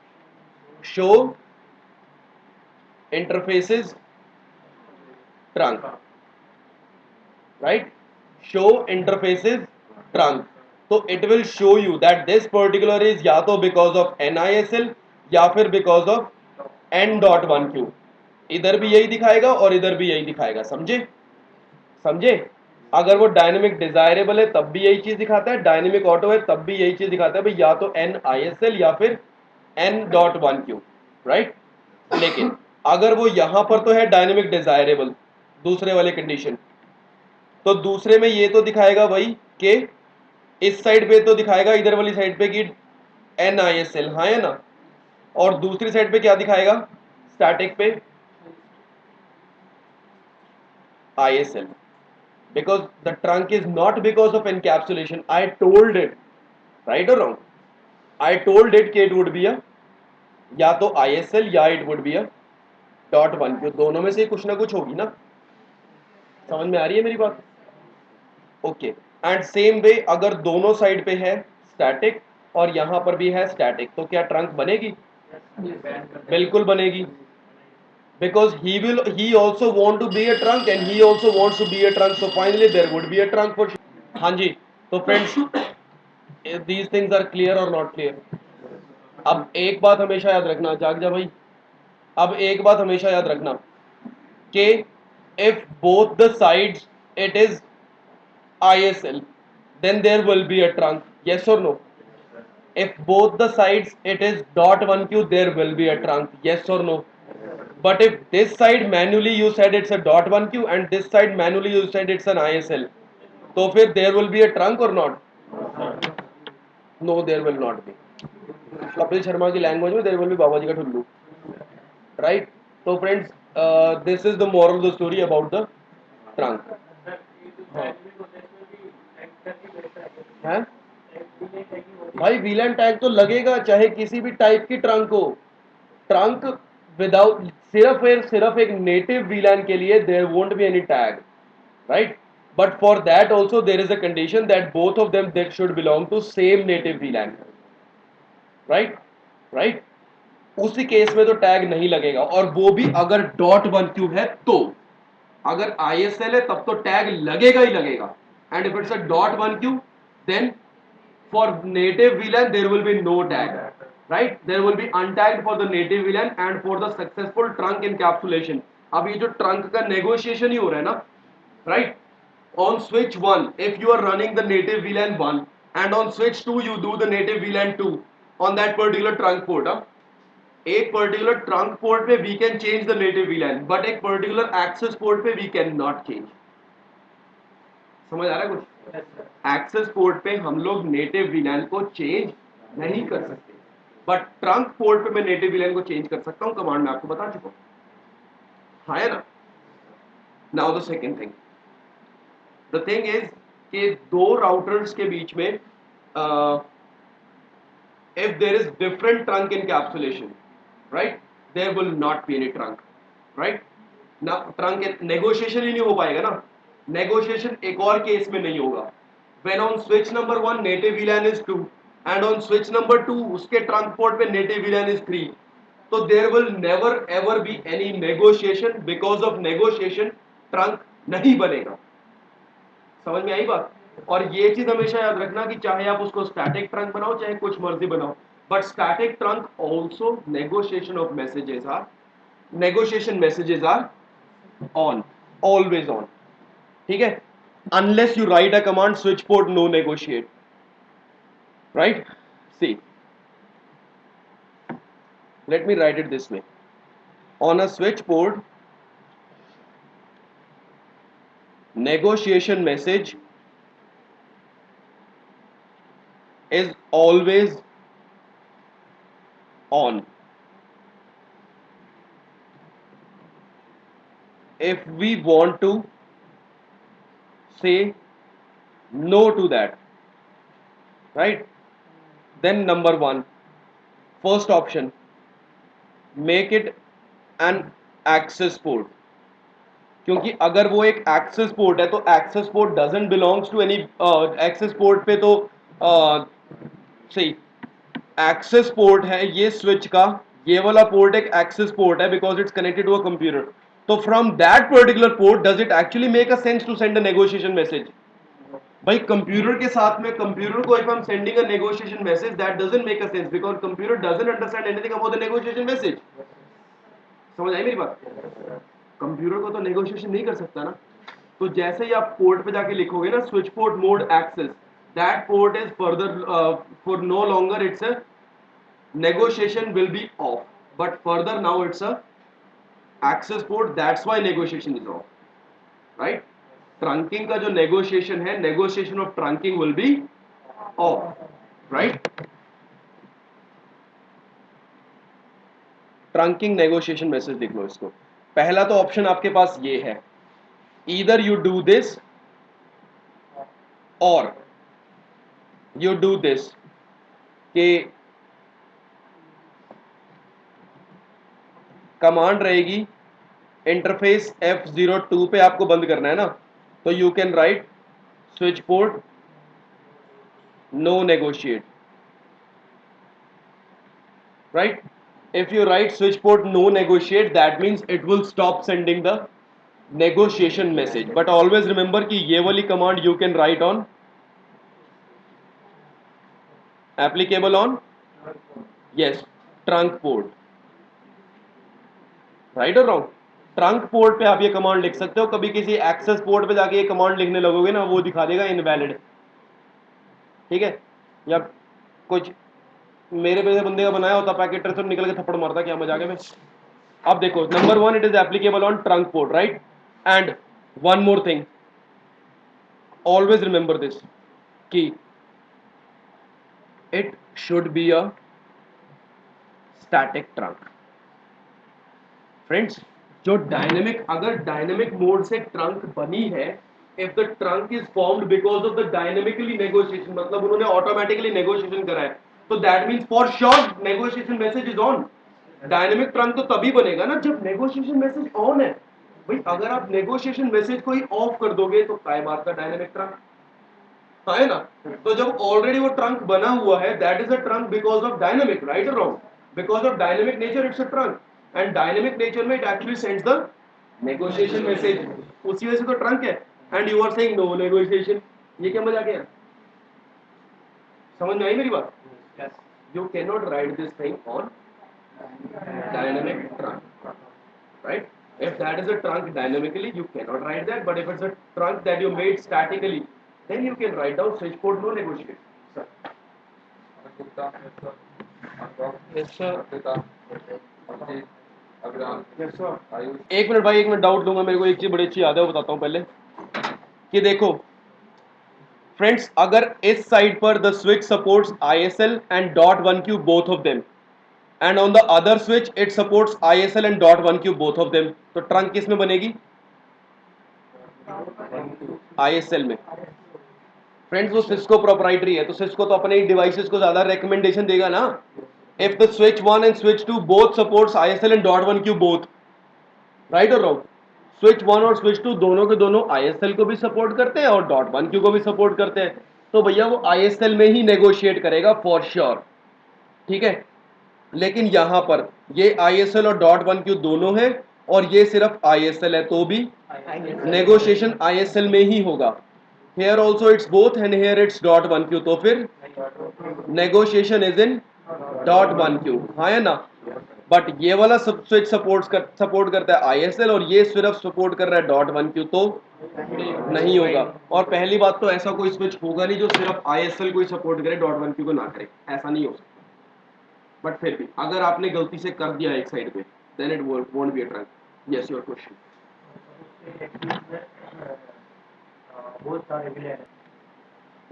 [SPEAKER 1] Show interfaces trunk, right? Show interfaces trunk, तो it will show you that this particular is या तो बिकॉज ऑफ NISL या फिर बिकॉज ऑफ N.1Q। इधर भी यही दिखाएगा और इधर भी यही दिखाएगा, समझे? समझे? अगर वो डायनेमिक डिजायरेबल है तब भी यही चीज दिखाता है, डायनेमिक ऑटो है तब भी यही चीज दिखाता है, भाई या तो NISL या फिर N.1Q, राइट? लेकिन अगर वो यहां पर तो है डायनेमिक डिजायरेबल, दूसरे वाले कंडीशन, तो दूसरे में ये तो दिखाएगा भाई कि इस साइड पे तो दिखाएगा, इधर वाली साइड पे कि NISL, हाँ है ना? और दूसरी साइड पे क्या दिखाएगा? स्टैटिक पे ISL, because the trunk is not because of encapsulation. I told it, right or wrong? I told it कि it would be a या तो ISL या it would be a .1Q, दोनों में से कुछ ना कुछ होगी ना? समझ में आ रही है मेरी बात? ओके, एंड सेम वे अगर दोनों साइड पे है स्टैटिक और यहां पर भी है स्टैटिक, तो क्या ट्रंक बनेगी? बिल्कुल बनेगी। because he also want to be a trunk and he also wants to be a trunk, so finally there would be a trunk for sure. हाँ जी, तो friends, these things are clear or not clear? अब एक बात हमेशा याद रखना, जाग जा भाई, अब एक बात हमेशा याद रखना कि if both the sides it is ISL, then there will be a trunk, yes or no? If both the sides it is dot 1q, there will be a trunk, yes or no? But if this side manually you said it's a dot 1q and this side manually you said it's an ISL, तो फिर there will be a trunk or not? No, there will not be. Kapil Sharma की language में there will be बाबा जी का ठुल्लू, right? So friends, this is the moral of the story about the trunk. हाँ हैं भाई, wheel and tag तो लगेगा चाहे किसी भी टाइप की ट्रंक हो. ट्रंक विदाउट, सिर्फ एक नेटिव वीलैन के लिए there won't be any tag, right? But for that also there is a condition that both of them that should belong to same native VLAN, right? Right, उसी case में तो tag नहीं लगेगा, और वो भी अगर डॉट वन क्यू है तो. अगर ISL है तब तो टैग लगेगा ही लगेगा, and if it's a dot one Q then for native VLAN there will be no tag, right? There will be untagged for the native VLAN and for the successful trunk encapsulation. अब ये जो trunk का negotiation ही हो रहा है ना, right? On switch 1 if you are running the native VLAN 1 and on switch 2 you do the native VLAN 2 on that particular trunk port, एक particular trunk port पे we can change the native VLAN but एक particular access port पे we cannot change. समझ आ रहा है कुछ? Access port पे हम लोग नेटिव वीलैन को चेंज नहीं कर सकते, बट ट्रंक पोर्ट पे मैं नेटिव वीलैन को चेंज कर सकता हूं, कमांड में आपको बता चुका हूं, हाँ है ना? Now the second thing, the thing is कि दो राउटर्स के बीच में if there is different trunk encapsulation, right, there will not be any trunk, right? ना ट्रंक नेगोशिएशन ही नहीं हो पाएगा ना. नेगोशिएशन एक और केस में नहीं होगा, when on switch number 1 native VLAN is 2 and on switch number 2 उसके ट्रंक पोर्ट पे native VLAN is 3, तो there will never ever be any negotiation, because of negotiation trunk नहीं बनेगा. समझ में आई बात? और ये चीज हमेशा याद रखना कि चाहे आप उसको स्टैटिक ट्रंक बनाओ चाहे कुछ मर्जी बनाओ, but static trunk also negotiation messages are on, always on, ठीक है? Unless you write a command switch port no negotiate, right? See, let me write it this way. On a switch port, negotiation message is always on. If we want to say no to that, right, then number one, first option, make it an access port. क्योंकि अगर वो एक access port है तो access port doesn't belongs to any, access port पे तो सही access port है ये स्विच का, ये वाला पोर्ट एक एक्सेस पोर्ट है because it's connected to a computer. तो from that particular port does it actually make a sense to send a negotiation message? भाई कंप्यूटर के साथ में कंप्यूटर को if I am sending a negotiation message that doesn't make a sense because computer doesn't understand anything about the negotiation message. समझ आई मेरी बात? Computer को तो नेगोशिएशन नहीं कर सकता ना. तो जैसे ही आप पोर्ट पे जाके लिखोगे ना switch port mode access, that port is further for no longer it's a negotiation will be off, but further now it's a access port, that's why negotiation is off, right? Trunking का जो negotiation है, negotiation of trunking will be off, right? Trunking negotiation message देख लो इसको. पहला तो option आपके पास ये है, either you do this or you do this, कि कमांड रहेगी इंटरफेस F02 पे आपको बंद करना है ना, तो you can write switch port no negotiate, right? If you write switch port no negotiate, that means it will stop sending the negotiation message. But always remember कि ये वाली command you can write on applicable on yes trunk port. Right और wrong? Trunk port पे आप ये command लिख सकते हो. कभी किसी एक्सेस पोर्ट पे जाके ये कमांड लिखने लगोगे ना, वो दिखा देगा इनवैलिड. ठीक है? या कुछ मेरे पे बंदे का बनाया होता पैकेटर तो निकल के थप्पड़ मारता, क्या मजाक है. मैं अब देखो, number 1 it is applicable on trunk port, right. And one more thing, always remember this कि it should be a static trunk. Friends, जो डायनेमिक, अगर डायनेमिक मोड से ट्रंक बनी है, if the trunk is formed because of the dynamically negotiation, मतलब उन्होंने automatically negotiation करा है, तो that means for sure negotiation message is on. Dynamic trunk तो तभी बनेगा ना जब नेगोशिएशन मैसेज ऑन है. भाई अगर आप नेगोशिएशन मैसेज को ही ऑफ कर दोगे तो काय बात का डायनेमिक ट्रंक है ना. तो जब ऑलरेडी वो ट्रंक बना हुआ है, that is a trunk because of dynamic, right और wrong? Because of dynamic nature it's a trunk, and dynamic nature में it actually sends the negotiation message. उसी वजह से तो ट्रंक है. And you are saying no negotiation. ये क्या मजा गया? समझ में आई मेरी बात? You can not write this thing on dynamic trunk, right? If that is a trunk dynamically, you cannot write that. But if it's a trunk that you made statically, then you can write down switch port no negotiate. Sir. Yes, sir. Yes, sir. एक minute भाई, एक minute doubt लूंगा. मेरे को एक चीज बड़ी अच्छी याद है, वो बताता हूँ पहले. कि देखो फ्रेंड्स, अगर इस साइड पर the switch supports ISL and dot one Q both of them, and on the other switch it supports ISL and dot 1Q both of them, तो ट्रंक किस में बनेगी? ISL में. फ्रेंड्स, वो सिस्को प्रोप्राइटरी है, तो Cisco तो अपने डिवाइसेस को ज्यादा रिकमेंडेशन देगा ना. If the switch 1 and switch 2 both supports ISL and dot 1Q both, right और रॉन्ग? स्विच 1 और स्विच 2 दोनों के दोनों ISL को भी सपोर्ट करते हैं और डॉट 1Q को भी सपोर्ट करते हैं, तो भैया वो ISL में ही नेगोशिएट करेगा फॉर श्योर. ठीक है? लेकिन यहां पर ये ISL और डॉट 1Q दोनों है, और ये सिर्फ ISL है, तो भी नेगोशिएशन ISL में ही होगा. Here also it's both and here it's dot 1Q, तो फिर negotiation is in dot 1Q. हाँ है ना? बट ये वाला स्विच सपोर्ट करता है ISL, और ये सिर्फ सपोर्ट कर रहा है डॉट 1Q, तो नहीं होगा. और पहली बात तो ऐसा कोई स्विच होगा नहीं जो सिर्फ ISL को ही सपोर्ट करे, डॉट 1Q को ना करे, ऐसा नहीं हो सकता. बट फिर भी अगर आपने गलती से कर दिया एक साइड पे, then it won't be a trunk. Yes, your question.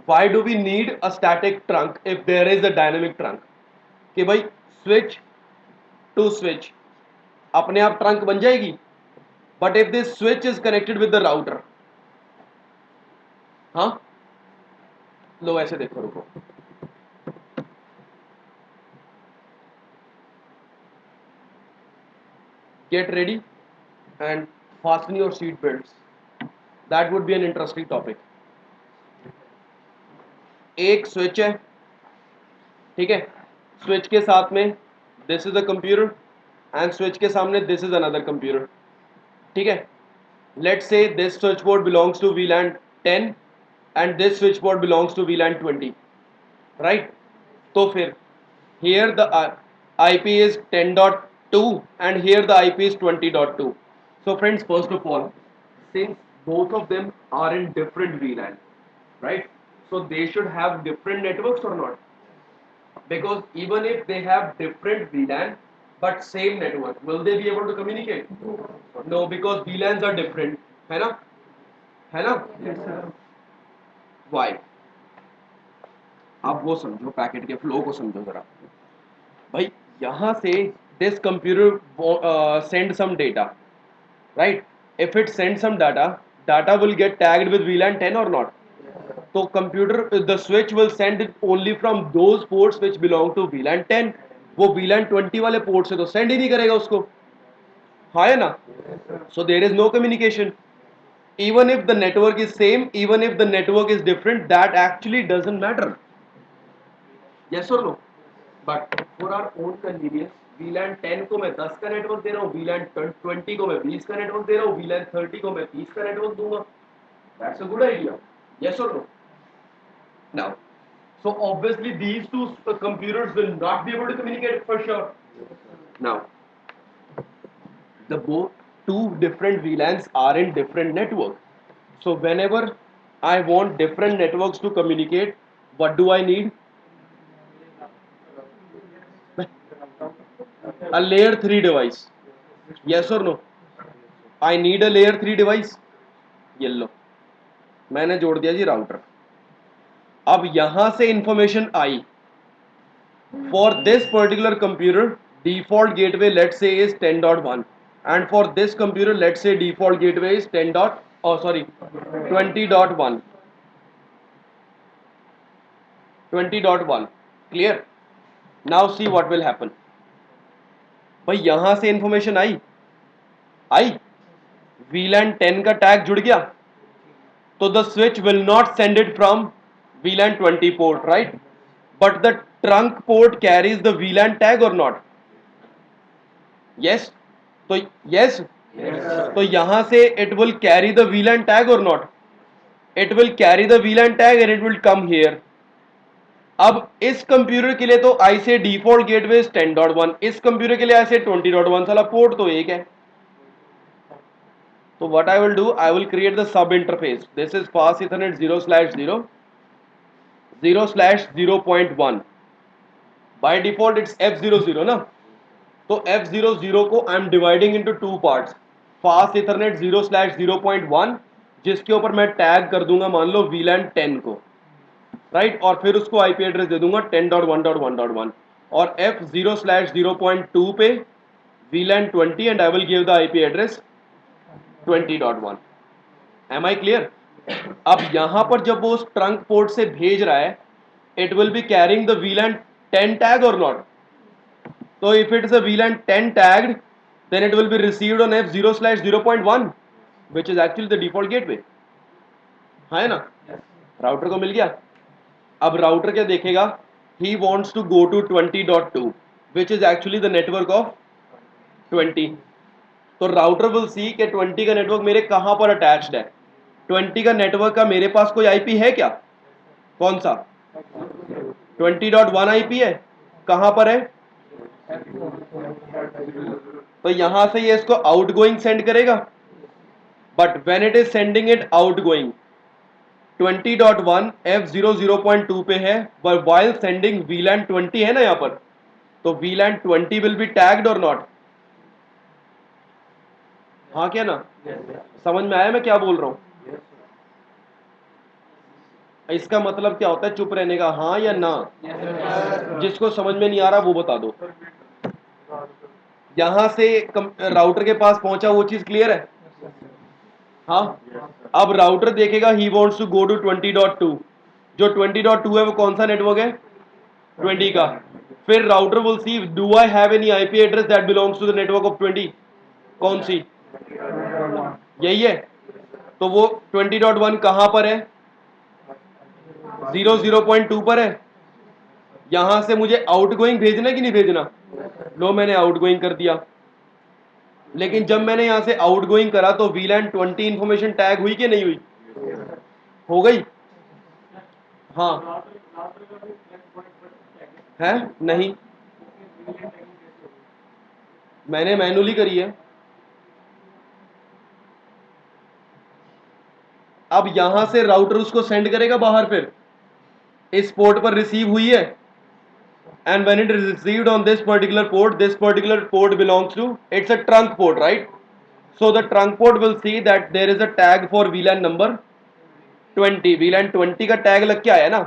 [SPEAKER 1] Why do we need a static trunk if there is a dynamic trunk? कि भाई स्विच टू स्विच अपने आप ट्रंक बन जाएगी, but if this switch is connected with the router. हाँ, लो ऐसे देखो, रुको. Get ready and fasten your seat belts. That would be an interesting topic. एक स्विच है, ठीक है? स्विच के साथ में this is a computer, and switch के सामने दिस इज अनदर कंप्यूटर. ठीक है? Let's say this switch board belongs to VLAN 10 and this switch board belongs to VLAN 20, right? तो फिर here the IP is 10.2 and here the IP is 20.2. So friends, first of all, since both of them are in different VLAN, right? So they should have different networks or not? Because even if they have different VLAN but same network, will they be able to communicate? No, because VLANs are different. है ना? है ना? Yes, sir. Why? आप वो समझो, packet के flow को समझो जरा. भाई यहां से this computer send some data, right? If it send some data, data will get tagged with VLAN 10 और नॉट? तो computer, the switch will send it only from those ports which belong to VLAN 10. वो VLAN 20 वाले port से तो send ही नहीं करेगा उसको. हाँ है ना? So there is no communication. even if the network is same, even if the network is different, that actually doesn't matter. Yes or no? But for our own convenience, VLAN 10 को मैं 10 का network दे रहा हूँ, VLAN 20 को मैं 20 का network दे रहा हूँ, VLAN 30 को मैं 30 का नेटवर्क दूंगा. That's a good idea. Yes or no? Now, so obviously these two computers will not be able to communicate for sure. Now, the both two different VLANs are in different network. So whenever I want different networks to communicate, what do I need? A layer 3 device. Yes or no? I need a layer 3 device. ये लो, मैंने जोड़ दिया जी router. अब यहां से information I. For this particular computer, default gateway let's say is 10.1, and for this computer let's say default gateway is 20.1. 20.1. Clear? Now see what will happen. भाई यहां से इंफॉर्मेशन आई VLAN 10 का टैग जुड़ गया, तो the switch will not send it from VLAN 20 port, right? But the trunk port carries the VLAN tag or not? Yes. तो yes. तो यहां से it will carry the VLAN tag or not? It will carry the VLAN tag and it will come here. अब इस computer के लिए तो आई से डिफॉल्ट गेटवे 10.1, इस कंप्यूटर के लिए आई से 20.1, साला पोर्ट तो एक है. तो what I will do, I will create the sub interface. This is fast Ethernet 0/0 0/0.1. By default it's F00 ना. तो F00 को I am dividing into two parts. Fast Ethernet 0/0.1 जिसके ऊपर मैं टैग कर दूंगा मान लो VLAN 10 को, राइट, और फिर उसको आईपी एड्रेस दे दूंगा 10.1.1.1, और F0/0.2 पे VLAN 20 and I will give the IP address 20.1. Am I clear? अब यहां पर जब वो उस ट्रंक पोर्ट से भेज रहा है, it will be carrying the VLAN 10 tag और not? So if it is a VLAN 10 tagged, then it will be received on F0/0.1, which is actually the default gateway. है ना? राउटर को मिल गया. अब राउटर क्या देखेगा? He wants to go to 20.2, which is actually the network of 20. तो router will see कि 20 का नेटवर्क मेरे कहां पर अटैच्ड है. 20 का नेटवर्क का मेरे पास कोई आईपी है क्या? कौन सा? 20.1 आईपी है. कहां पर है? तो यहां से ये इसको आउटगोइंग सेंड करेगा. But when it is sending it outgoing, 20.1 F00.2 पे है, बट व्हाइल सेंडिंग VLAN 20 है ना यहां पर, तो VLAN 20 विल बी टैग्ड और नॉट? हाँ क्या ना? समझ में आया मैं क्या बोल रहा हूं? इसका मतलब क्या होता है चुप रहने का, हाँ या ना? जिसको समझ में नहीं आ रहा वो बता दो. यहां से राउटर के पास पहुंचा, वो चीज क्लियर है? हाँ. अब राउटर देखेगा he wants to go to 20.2. जो 20.2 है वो कौन सा नेटवर्क है? 20 का. फिर router will see do I have any IP address that belongs to the network of 20. कौन सी? यही है. तो वो 20.1 कहां पर है? 0.2 पर है. यहां से मुझे आउटगोइंग भेजना कि नहीं भेजना? लो मैंने आउटगोइंग कर दिया. लेकिन जब मैंने यहां से आउटगोइंग करा तो VLAN 20 इंफॉर्मेशन टैग हुई कि नहीं हुई? हो गई. हाँ है नहीं, मैंने मैनुअली करी है. अब यहां से राउटर उसको सेंड करेगा बाहर, फिर इस पोर्ट पर रिसीव हुई है, and when it is received on this particular port belongs to, it's a trunk port, right? So the trunk port will see that there is a tag for VLAN number 20. VLAN 20 का tag लग के आया ना,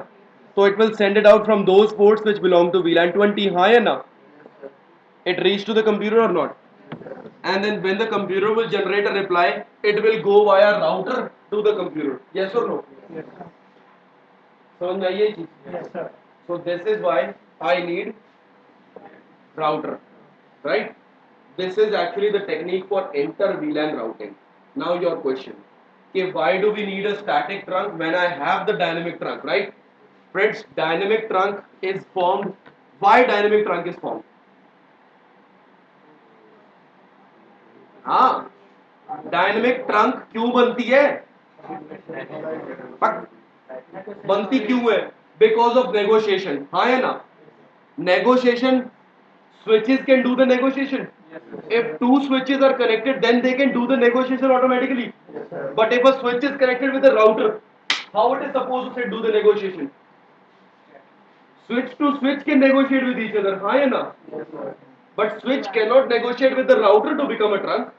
[SPEAKER 1] तो it will send it out from those ports which belong to VLAN 20. हाँ या ना? It reached to the computer or not? And then when the computer will generate a reply, it will go via router to the computer. Yes or no? समझ में आई ये चीज? So this is why I need router, right? This is actually the technique for inter VLAN routing. Now your question, okay, why do we need a static trunk when I have the dynamic trunk, right? Friends, dynamic trunk is formed. Why dynamic trunk is formed? हाँ, dynamic trunk क्यों बनती है? बनती क्यों है? Because of negotiation, हाँ है ना? Negotiation, switches can do the negotiation. If two switches are connected, then they can do the negotiation automatically. But if a switch is connected with a router, how it is supposed to do the negotiation? Switch to switch can negotiate with each other, हाँ है ना? But switch cannot negotiate with the router to become a trunk.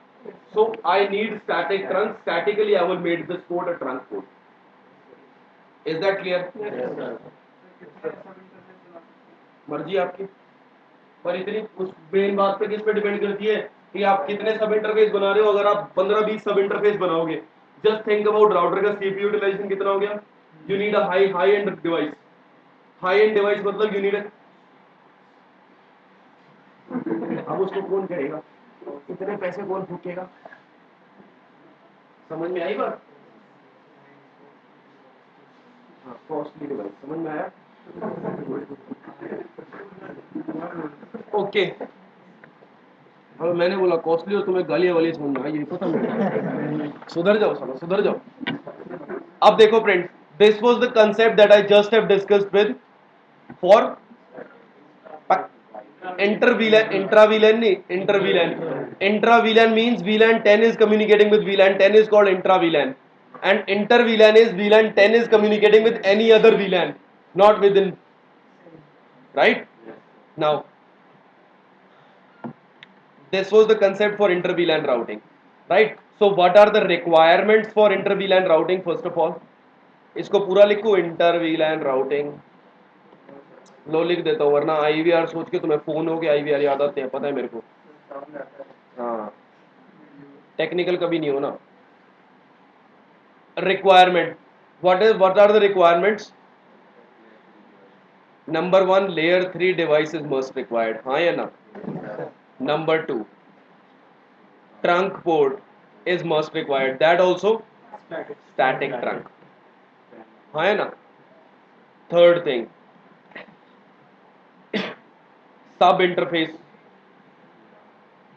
[SPEAKER 1] So I need static trunk. Statically, I will make this code a trunk code. Is that clear? Yes, sir. मर्जी आपकी, पर इतनी उस main बात पे किस पे depend करती है कि आप कितने सब इंटरफेस बना रहे हो। अगर आप 15-20 सब इंटरफेस बनाओगे, जस्ट थिंक अबाउट राउटर का सीपीयू यूटिलाइजेशन कितना हो गया। You need a high and device. High and device मतलब यू नीड, अब उसको कौन करेगा, इतने पैसे कौन फूकेगा? समझ में आई बात? हाँ, कॉस्टली डिवाइस, समझ में आया? ओके, अब मैंने बोला कॉस्टली और तुम्हें गालियां वाली समझ में आई, ये पता नहीं। सुधर जाओ साला, सुधर जाओ। अब देखो friends, this was the concept that I just have discussed with for inter, intra नहीं, inter. Intra-VLAN means VLAN 10 is communicating with VLAN 10 is called intra-VLAN, and inter-VLAN is VLAN 10 is communicating with any other VLAN, not within, right? Now, this was the concept for inter-VLAN routing, right? So what are the requirements for inter-VLAN routing? First of all, इसको पूरा लिखो, inter-VLAN routing। लो लिख देता हूँ, वरना IVR सोच के तुम्हें फोन हो के IVR याद आते हैं, पता है मेरे को। हाँ, टेक्निकल कभी नहीं हो ना। Requirement, what are the requirements? Number 1, layer 3 devices must required, हाँ या ना? Number 2, trunk port is must required, that also static trunk, हाँ या ना? Third thing, sub interface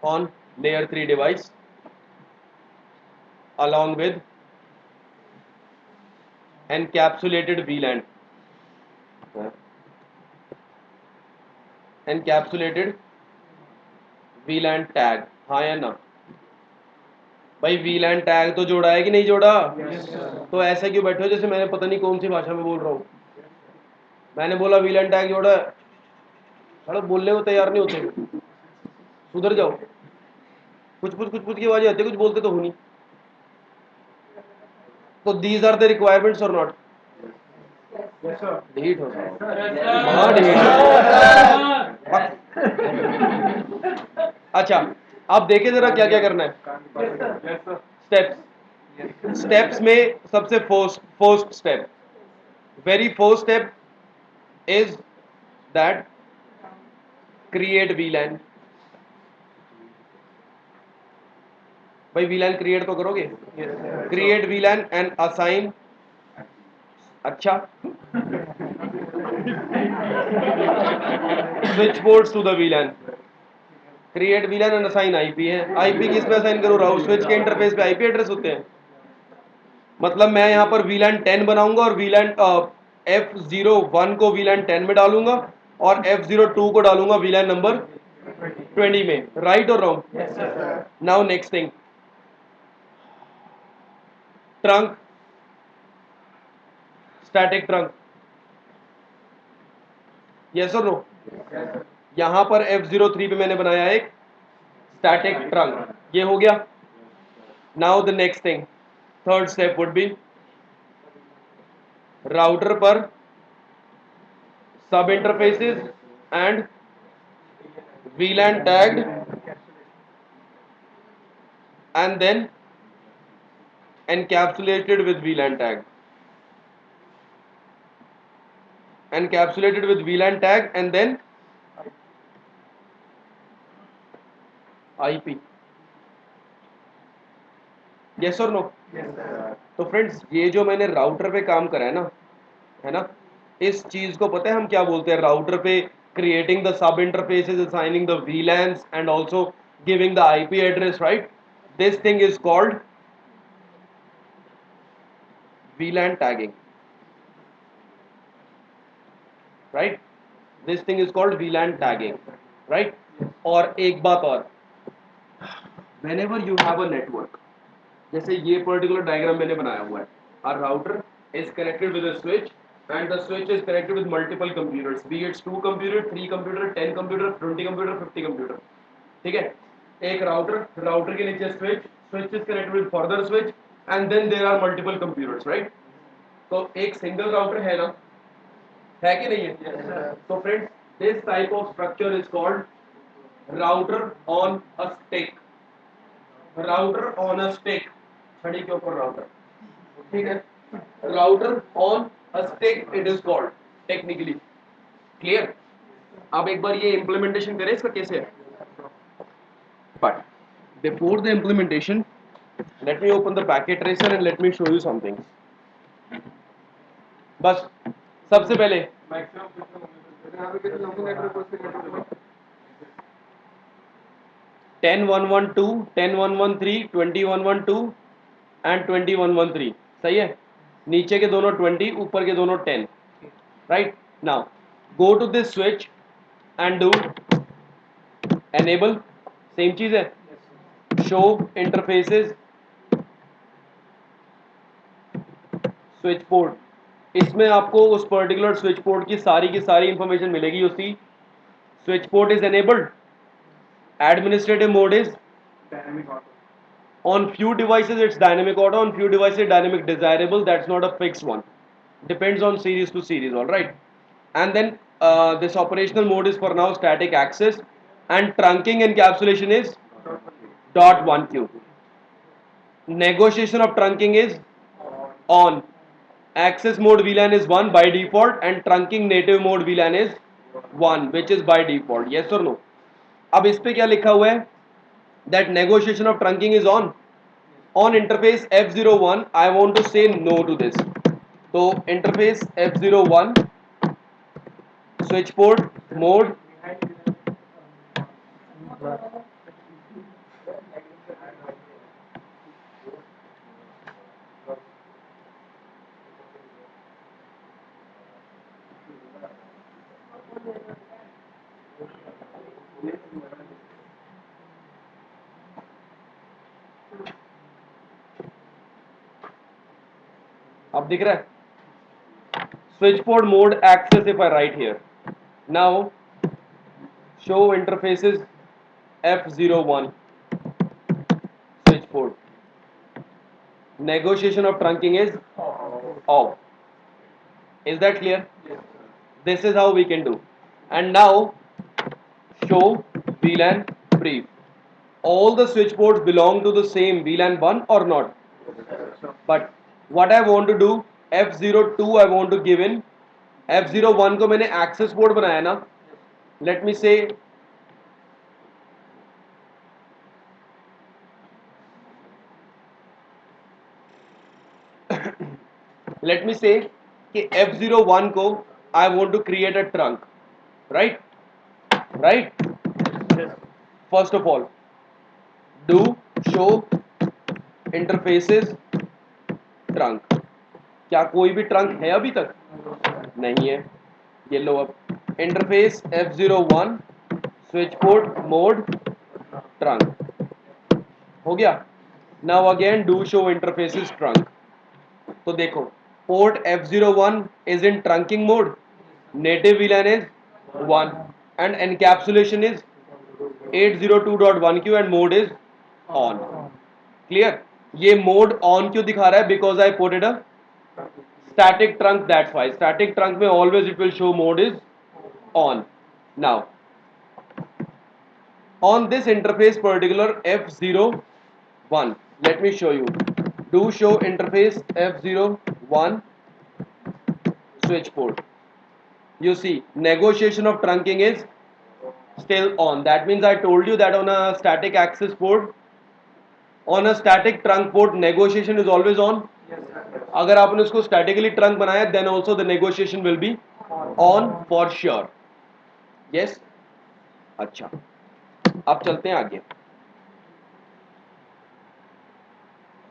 [SPEAKER 1] on layer 3 device along with encapsulated VLAN, encapsulated VLAN tag, हाँ या ना? भाई VLAN टैग तो जोड़ा है कि नहीं जोड़ा? तो ऐसे क्यों बैठे हो जैसे मैंने पता नहीं कौन सी भाषा में बोल रहा हूँ। मैंने बोला VLAN टैग जोड़ा है, अरे बोलने को तैयार नहीं होते, सुधर जाओ। कुछ की आवाज आती है, कुछ बोलते तो हो नहीं। तो दीज आर द रिक्वायरमेंट्स और नॉट? डिलीट हो हाँ, डिलीट। अच्छा, आप देखे जरा क्या क्या करना है। स्टेप्स में सबसे first step, very first step is that create VLAN। भाई VLAN क्रिएट तो करोगे, क्रिएट VLAN एंड असाइन, अच्छा, switch ports to the VLAN। Create VLAN and assign IP है। IP किस पे असाइन करो? राउटर स्विच के इंटरफेस पे IP एड्रेस होते हैं। मतलब मैं यहाँ पर VLAN 10 बनाऊंगा और VLAN F01 को VLAN 10 में डालूंगा और F02 को डालूंगा VLAN नंबर 20 में, राइट और wrong? Now next thing, trunk, static trunk, yes और नो? यहां पर F03 पे मैंने बनाया एक स्टैटिक ट्रंक, ये हो गया। Now the next thing, third step would be router पर सब interfaces and VLAN tagged and then encapsulated with VLAN tag, encapsulated with VLAN tag and then IP, yes or no? तो friends, ये जो मैंने router पे काम करा है ना, इस चीज को पता है हम क्या बोलते हैं? राउटर पे creating the sub interfaces, assigning the VLANs and also giving the IP address, right? This thing is called VLAN tagging, right? This thing is called VLAN tagging, right? और एक बात और, whenever you have a network, जैसे ये particular diagram मैंने बनाया हुआ है, our router is connected with a switch and the switch is connected with multiple computers, be it 2 computer, 3 computer, 10 computer, 20 computer, 50 computer, ठीक है? एक राउटर के नीचे switch is connected with further switch and then there are multiple computers, right? तो एक single router है ना, है कि नहीं है? तो friends, this type of structure is called router on a stick, router on a stick, छड़ी के ऊपर राउटर, ठीक है? Router on a stick it is called technically, clear? अब एक बार ये इंप्लीमेंटेशन करें इसका कैसे है, but before the implementation, let me open the packet tracer and let me show you something. बस सबसे पहले 10.1.1.2, 10.1.1.3, 20.1.1.2 एंड 20.1.1.3, सही है? नीचे के दोनों 20, ऊपर के दोनों 10, right? Now go to this switch and do enable, same चीज है, शो इंटरफेसेस स्विच पोर्ट, इसमें आपको उस पर्टिकुलर स्विच पोर्ट की सारी इंफॉर्मेशन मिलेगी। उसी switch port is enabled, administrative mode is
[SPEAKER 2] dynamic auto.
[SPEAKER 1] on few devices it's dynamic auto, on few devices dynamic desirable, that's not a fixed one, depends on series to series, all right? And then this operational mode is for now static access, and trunking encapsulation is dot 1q, negotiation of trunking is on, access mode VLAN is 1 by default and trunking native mode VLAN is 1 which is by default, yes or no? अब इस पे क्या लिखा हुआ है, that negotiation of trunking is on interface F01, I want to say no to this, so interface F01 switch port mode, अब दिख रहा है switch port mode access, if I write here now show interfaces F01 switch port, negotiation of trunking is off, is that clear? This is how we can do. And now show VLAN brief, all the switch ports belong to the same VLAN 1 or not, but what I want to do, F02 I want to give in, F01 को मैंने access port बनाया ना, let me say let me say कि F01 को I want to create a trunk, right? Right? First of all, do show interfaces trunk, क्या कोई भी trunk है अभी तक? नहीं है। ये लो अब interface F01 switch port mode trunk हो गया। Now again do show interfaces trunk, तो देखो port F01 is in trunking mode, native VLAN is 1 and encapsulation is 802.1q and mode is on, clear? ये mode on क्यों दिखा रहा है? because I put it a static trunk, that's why static trunk में always it will show mode is on. Now on this interface particular F01, let me show you, do show interface F01 switch port, you see negotiation of trunking is still on, that means I told you that on a static access port, on a static trunk port negotiation is always on. अगर आपने उसको statically trunk बनाया then also the negotiation will be on for sure, yes. अच्छा अब चलते हैं आगे।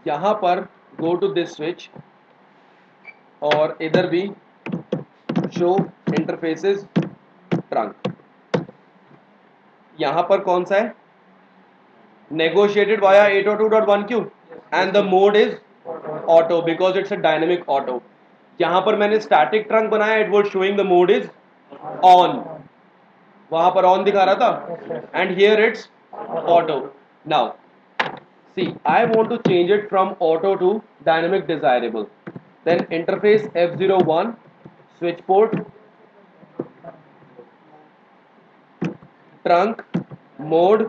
[SPEAKER 1] यहाँ पर गो टू दिस स्विच और इधर भी शो इंटरफेसेस ट्रंक। यहाँ पर कौन सा है? Negotiated via 802.1q and the mode is auto because it's a dynamic auto. यहाँ पर मैंने स्टैटिक ट्रंक बनाया, it was showing the mode is on, वहां पर ऑन दिखा रहा था, and here it's auto. Now see I want to change it from auto to dynamic desirable, then interface F01 switch port trunk mode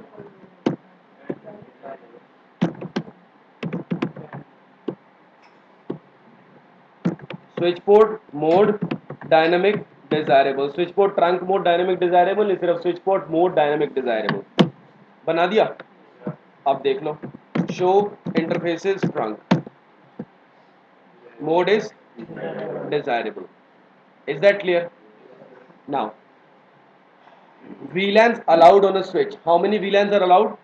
[SPEAKER 1] switch port mode dynamic desirable, switch port trunk mode dynamic desirable, नहीं सिर्फ switch port mode dynamic desirable बना दिया। अब देख लो, show interfaces trunk mode is desirable, is that clear? Now VLANs allowed on a switch, how many VLANs are allowed?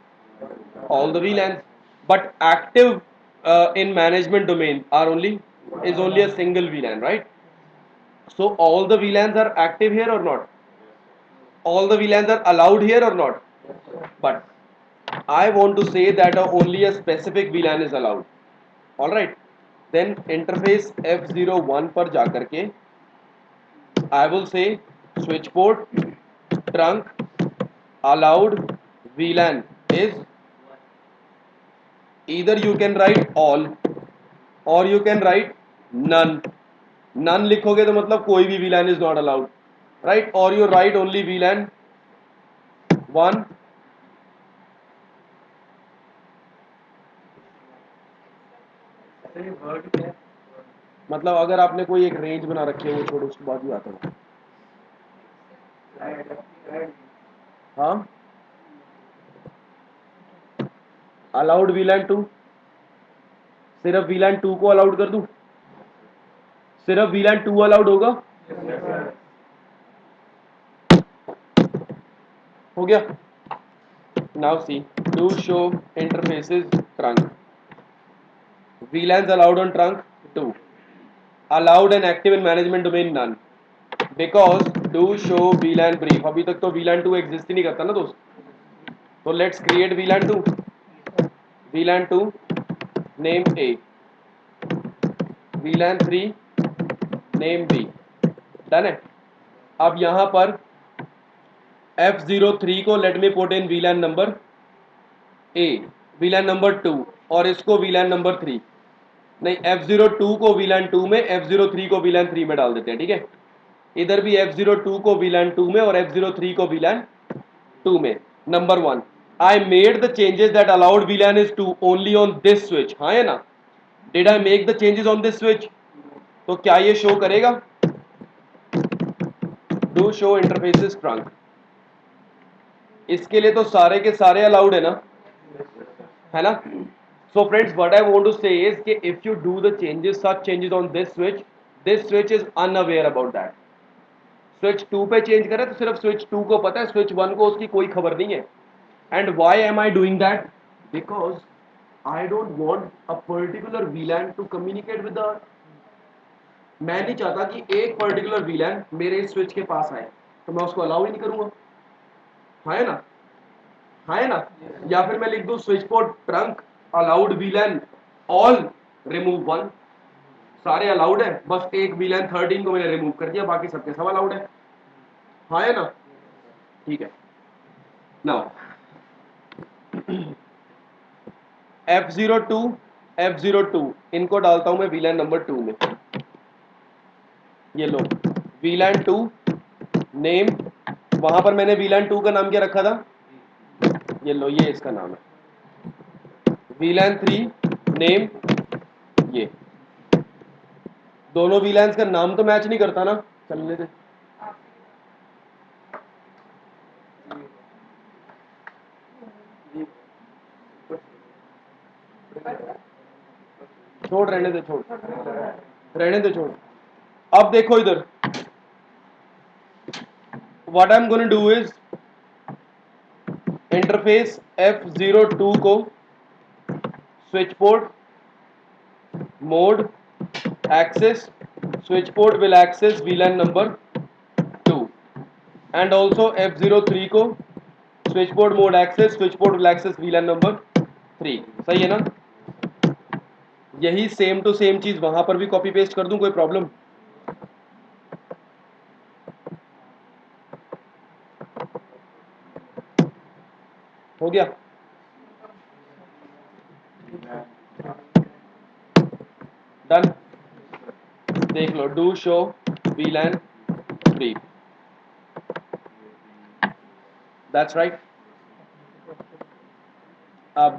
[SPEAKER 1] All the VLANs, but active in management domain are only is only a single VLAN, right? So all the VLANs are active here or not? All the VLANs are allowed here or not? But I want to say that only a specific VLAN is allowed. All right. Then interface F01 पर जाकर के I will say switch port trunk allowed VLAN is, either you can write all or you can write none. None लिखोगे तो मतलब कोई भी VLAN is not allowed, right? Or you write only VLAN 1 मतलब अगर आपने कोई एक रेंज बना रखी है वो छोड़ो, उसके बाद भी आता है। हाँ, अलाउड VLAN 2, सिर्फ VLAN 2 को अलाउड कर दूं? सिर्फ VLAN 2 अलाउड होगा? हो गया। Now see do show interfaces trunk, VLANs allowed on trunk 2, allowed and active in management domain none, because do show VLAN brief, अभी तक तो VLAN 2 एग्जिस्ट ही नहीं करता ना दोस्त, तो let's create VLAN 2, VLAN 2 name A, VLAN 3 name B, done है। अब यहां पर F03 को let me put in VLAN number A, VLAN number 2 और इसको VLAN नंबर 3, नहीं F02 को VLAN 2 में, F03 को VLAN 3 में डाल देते हैं, ठीक है। इधर भी F02 को VLAN 2 में और F03 को VLAN 2 में। Number 1 I made the changes that allowed VLAN is 2 only on this switch, हाँ है ना? Did I make the changes on this switch? तो क्या ये शो करेगा? डू शो इंटरफेसेस ट्रंक, इसके लिए तो सारे के सारे अलाउड है ना, है ना? So friends, what I want to say is कि if you do the changes, such changes on this switch is unaware about that. Switch 2 पे चेंज करें तो सिर्फ स्विच 2 को पता है, स्विच 1 को उसकी कोई खबर नहीं है। And why am I doing that? Because I don't want a particular VLAN to communicate with the, मैं नहीं चाहता कि एक पर्टिकुलर VLAN मेरे स्विच के पास आए, तो मैं उसको अलाउ ही नहीं करूंगा, है ना? है ना? या फिर मैं लिख दूं switch port trunk allowed VLAN all remove 1, सारे अलाउड है, बस एक VLAN 13 को मैंने रिमूव कर दिया, बाकी सबके सब अलाउड है, हाँ है ना? ठीक है। नाउ F02 F02 इनको डालता हूं मैं VLAN नंबर 2 में, ये लो VLAN 2 नेम, वहां पर मैंने VLAN 2 का नाम क्या रखा था? ये लो, ये इसका नाम है। VLAN 3 नेम, ये दोनों VLANs का नाम तो मैच नहीं करता ना, चलने दे। छोड़, रहने दे, छोड़ रहने दे, छोड़। अब देखो इधर, what I am gonna do is interface F02 को switch port mode access switch port will access VLAN number 2 and also F03 को switch port mode access switch port will access VLAN number 3. सही है ना? यही same to same चीज वहां पर भी कॉपी पेस्ट कर दूं, कोई प्रॉब्लम? हो गया? डन. देख लो, do show VLAN 3. That's right. अब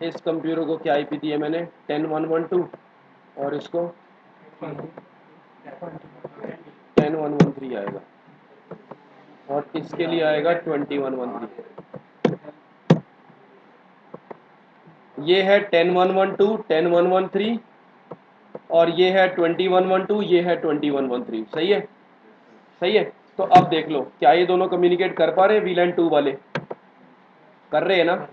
[SPEAKER 1] इस कंप्यूटर को क्या आईपी दी है मैंने? 10112 और इसको 10113 आएगा और इसके लिए आएगा 2113. ये है 10112 10113 और ये है 2112, ये है 2113. सही है? सही है. तो अब देख लो, क्या ये दोनों कम्युनिकेट कर पा रहे हैं? VLAN 2 वाले कर रहे हैं ना?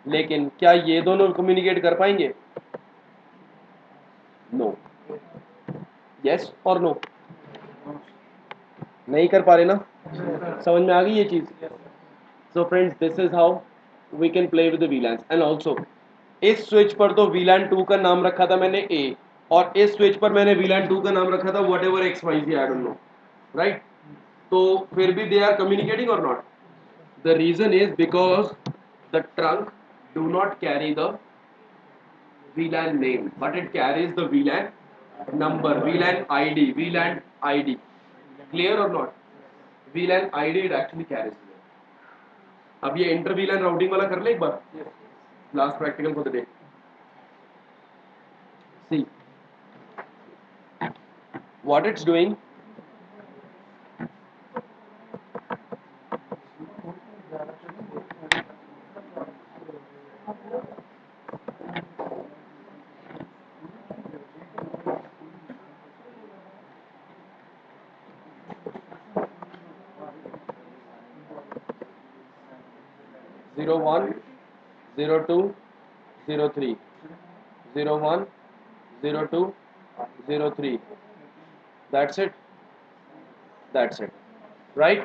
[SPEAKER 1] लेकिन क्या ये दोनों कम्युनिकेट कर पाएंगे? नो. यस और नो? नहीं कर पा रहे ना? समझ में आ गई ये चीज? So friends, this is how we can play with the VLANs. And also इस स्विच पर तो VLAN 2 का नाम रखा था मैंने A और इस स्विच पर मैंने VLAN 2 का नाम रखा था whatever XYZ, I don't know, right? तो फिर भी they are communicating or not? The reason is because the trunk do not carry the VLAN name, but it carries the VLAN number, VLAN ID, VLAN ID. Clear or not? VLAN ID it actually carries. अब ये inter VLAN routing वाला कर ले एक बार. Last practical for the day. See what it's doing. Zero one, 02, 03, 01, 02, 03. That's it. That's it. Right?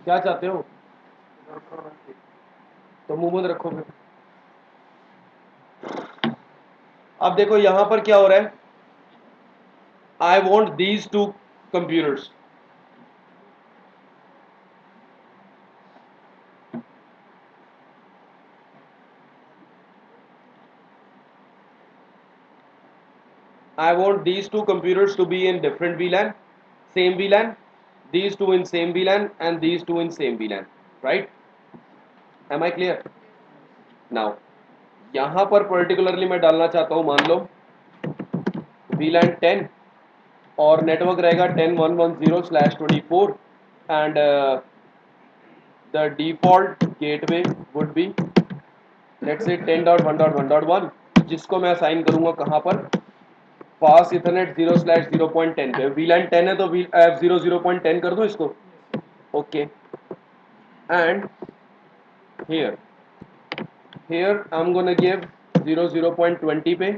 [SPEAKER 1] क्या चाहते हो? तो मुंह बंद रखो फिर. अब देखो यहां पर क्या हो रहा है. I want these two computers. I want these two computers to be in different VLAN, same VLAN, these two in same VLAN and these two in same VLAN, right? Am I clear? Now, यहाँ पर particularly मैं डालना चाहता हूँ, मान लो VLAN 10 और network रहेगा 10.110/24 and the default gateway would be let's say 10.1.1.1, जिसको मैं असाइन करूँगा कहाँ पर? फास्ट इथरनेट 0/0.10 पे. VLAN 10 है तो F0 0.10 कर दो इसको. Okay. And here I'm gonna give 0.20 पे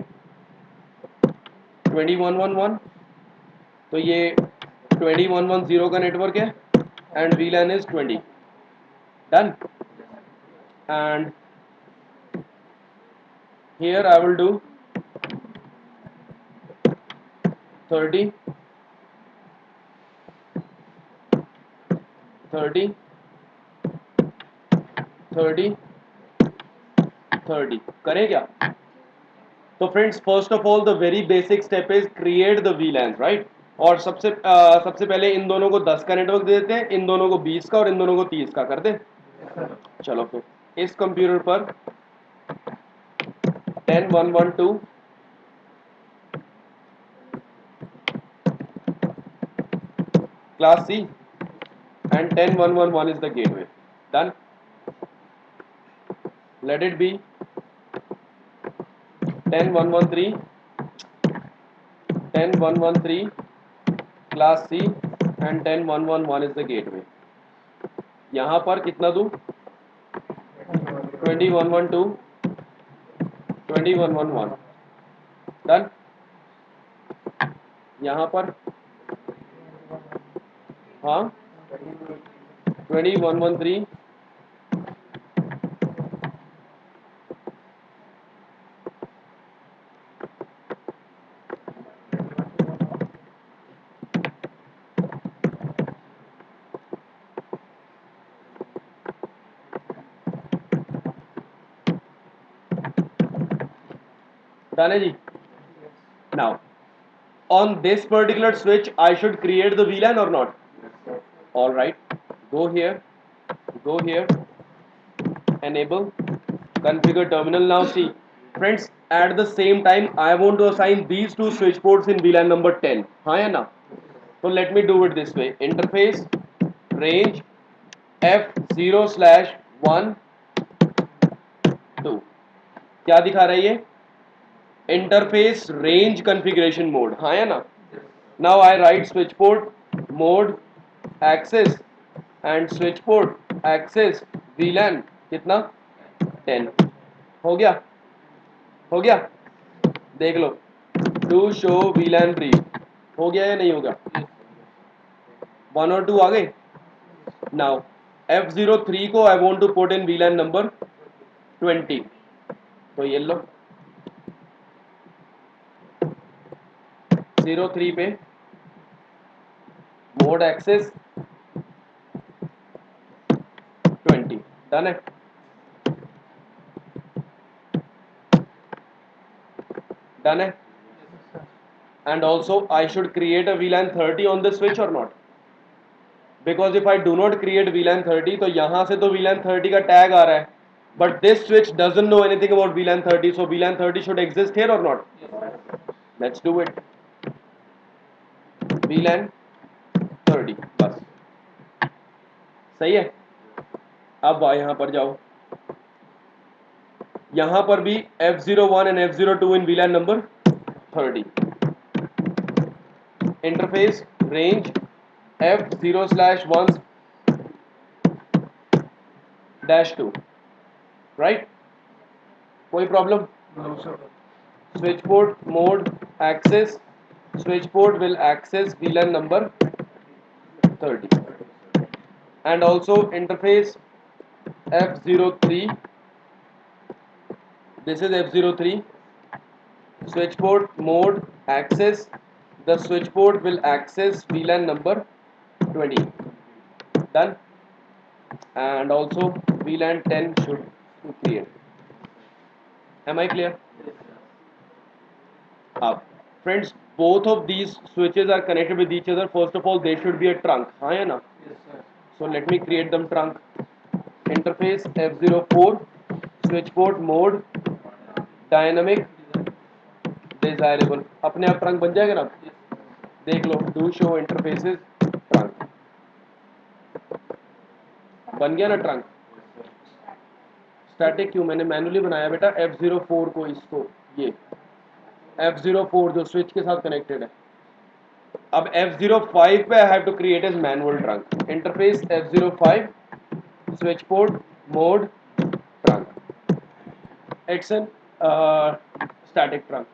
[SPEAKER 1] 2111. तो ये 2110 का नेटवर्क है and VLAN is 20. Done. And here I will do 30 30 30 30. करें क्या? तो friends, first of all the very basic step is create the VLANs, right? और सबसे पहले इन दोनों को 10 का नेटवर्क दे देते हैं, इन दोनों को 20 का और इन दोनों को 30 का कर दे. चलो फिर इस कंप्यूटर पर 10112 class C and 10111 is the gateway. Done. Let it be 10113 10113 class C and 10111 is the gateway. यहाँ पर कितना दूँ? 2112 2111. डन। यहाँ पर हाँ 20113 डन है जी। Now on this particular switch I should create the VLAN or not? All right, go here, enable, configure terminal. Now see friends, at the same time I want to assign these two switch ports in VLAN number 10, हाँ या ना? So let me do it this way, interface range F0/1 2, क्या दिखा रहा है ये? Interface range configuration mode, हाँ या ना? Now I write switch port mode access and switch port access VLAN कितना 10, हो गया? हो गया? देख लो, टू शो VLAN ब्रीफ हो गया या नहीं होगा? 1 और 2 आ गए। नाउ F03 को I want to put in VLAN number 20, तो ये लो 03 पे मोड एक्सेस 20, डन है। डन है। And also I should create a VLAN 30 on the switch or not? Because if I do not create VLAN 30 तो यहाँ से तो VLAN 30 का tag आ रहा है, but this switch doesn't know anything about VLAN 30, so VLAN 30 should exist here or not? Let's do it. VLAN 30 बस सही है। अब यहाँ पर जाओ, यहाँ पर भी F01 and F02 in VLAN number 30, interface range F0/1 -2, right? कोई problem? Switch port mode access, switch port will access VLAN number 30, and also interface F03, this is F03, switch port mode access, the switch port will access VLAN number 20, done. And also VLAN 10 should create. Am I clear? Friends, both of these switches are connected with each other. First of all, they should be a trunk, हाँ या ना? So let me create them trunk. Interface F04, switch port mode dynamic desirable, अपने आप trunk बन जाएगा ना? देख लो, do show interfaces trunk, बन गया ना trunk? स्टैटिक क्यों? मैंने मैनुअली बनाया बेटा F04 को, इसको, ये F04 जो स्विच के साथ कनेक्टेड है। अब F05 पे I have to create as manual trunk. Interface F05 switch port mode trunk, it's an static trunk.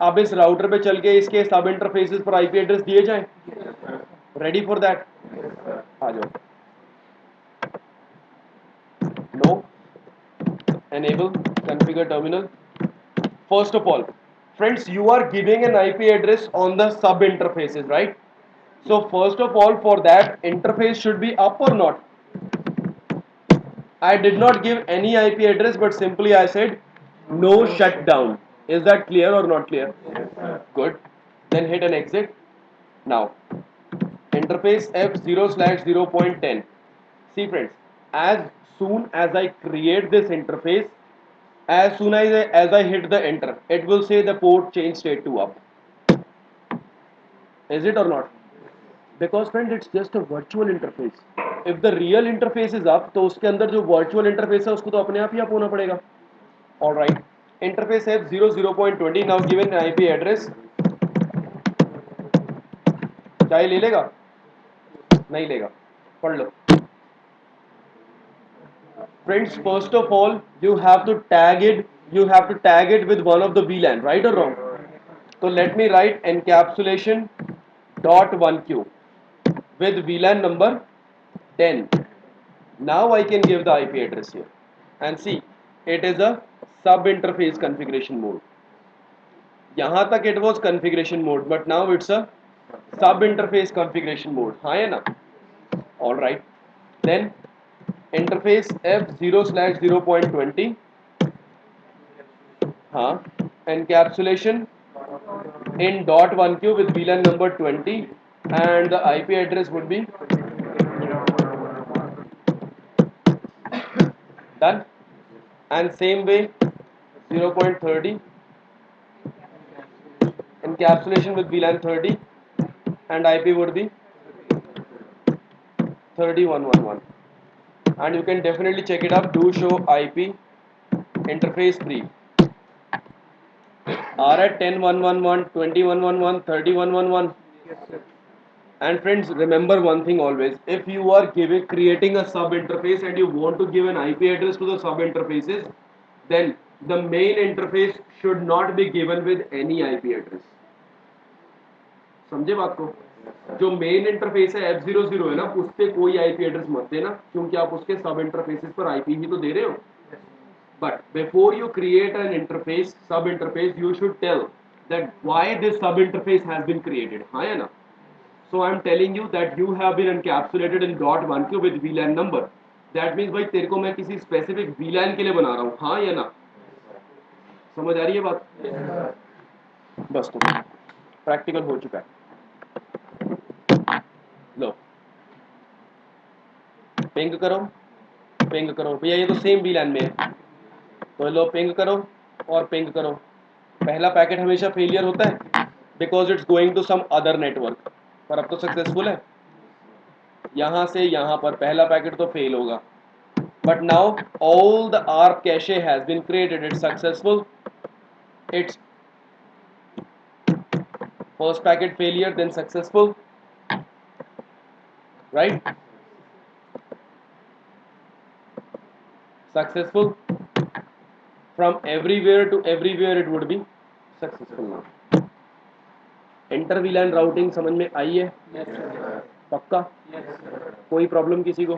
[SPEAKER 1] अब इस राउटर पे चल के इसके सब इंटरफेसेस पर आईपी एड्रेस दिए जाएं। Ready for that? आ जाओ। No, enable, configure terminal. First of all, friends, you are giving an IP address on the sub interfaces, right? So first of all, for that, interface should be up or not? I did not give any IP address, but simply I said no shutdown. Is that clear or not clear? Good. Then hit an exit. Now interface F0/0.10. See friends, as soon as I create this interface, as soon as I hit the enter, it will say the port change state to up. Is it or not? Because friend, it's just a virtual interface. If the real interface is up, तो उसके अंदर जो virtual interface है उसको तो अपने आप ही up होना पड़ेगा. All right. Interface F00.20 now given IP address. चाहे ले लेगा? नहीं लेगा. पढ़ लो. Friends, first of all, you have to tag it. You have to tag it with one of the VLAN, right or wrong? तो let me write encapsulation dot 1q with VLAN number 10. Now I can give the IP address here and see it is a sub interface configuration mode. यहाँ तक it was configuration mode but now it's a sub interface configuration mode. हाँ है ना? All right. Then interface F0/0.20. हाँ. Encapsulation in .1q with VLAN number 20 and the IP address would be done. And same way 0.30 encapsulation with VLAN 30 and IP would be 3111. And you can definitely check it up. Do show IP interface 3 are at 10.1.1.1, 20.1.1.1, 30.1.1.1. And friends, remember one thing always: if you are creating a sub interface and you want to give an IP address to the sub interfaces, then the main interface should not be given with any IP address. समझे बात को? जो main interface है F00 है ना, उस पे कोई IP एड्रेस मत देना, क्योंकि आप उसके सब इंटरफेसेस पर IP ही तो दे रहे हो. But before you create an interface, sub interface, you should tell that why this sub interface has been created. हाँ या ना? So I am telling you that you have been encapsulated in .1q with VLAN number. That means भाई तेरे को मैं किसी specific VLAN के लिए बना रहा हूँ. हाँ या ना? समझ आ रही है बात? बस तो प्रैक्टिकल हो चुका है. लो पिंग करो भैया, ये तो सेम VLAN में है. तो लो पिंग करो और पिंग करो. पहला पैकेट हमेशा फेलियर होता है because it's going to some other network. पर अब तो सक्सेसफुल है. यहाँ से यहाँ पर पहला पैकेट तो फेल होगा. But now all the ARP cache has been created. It's successful. It's first packet failure, then successful, right? Successful. From everywhere to everywhere it would be successful now. Inter VLAN routing समझ में आई है? पक्का? कोई problem किसी को?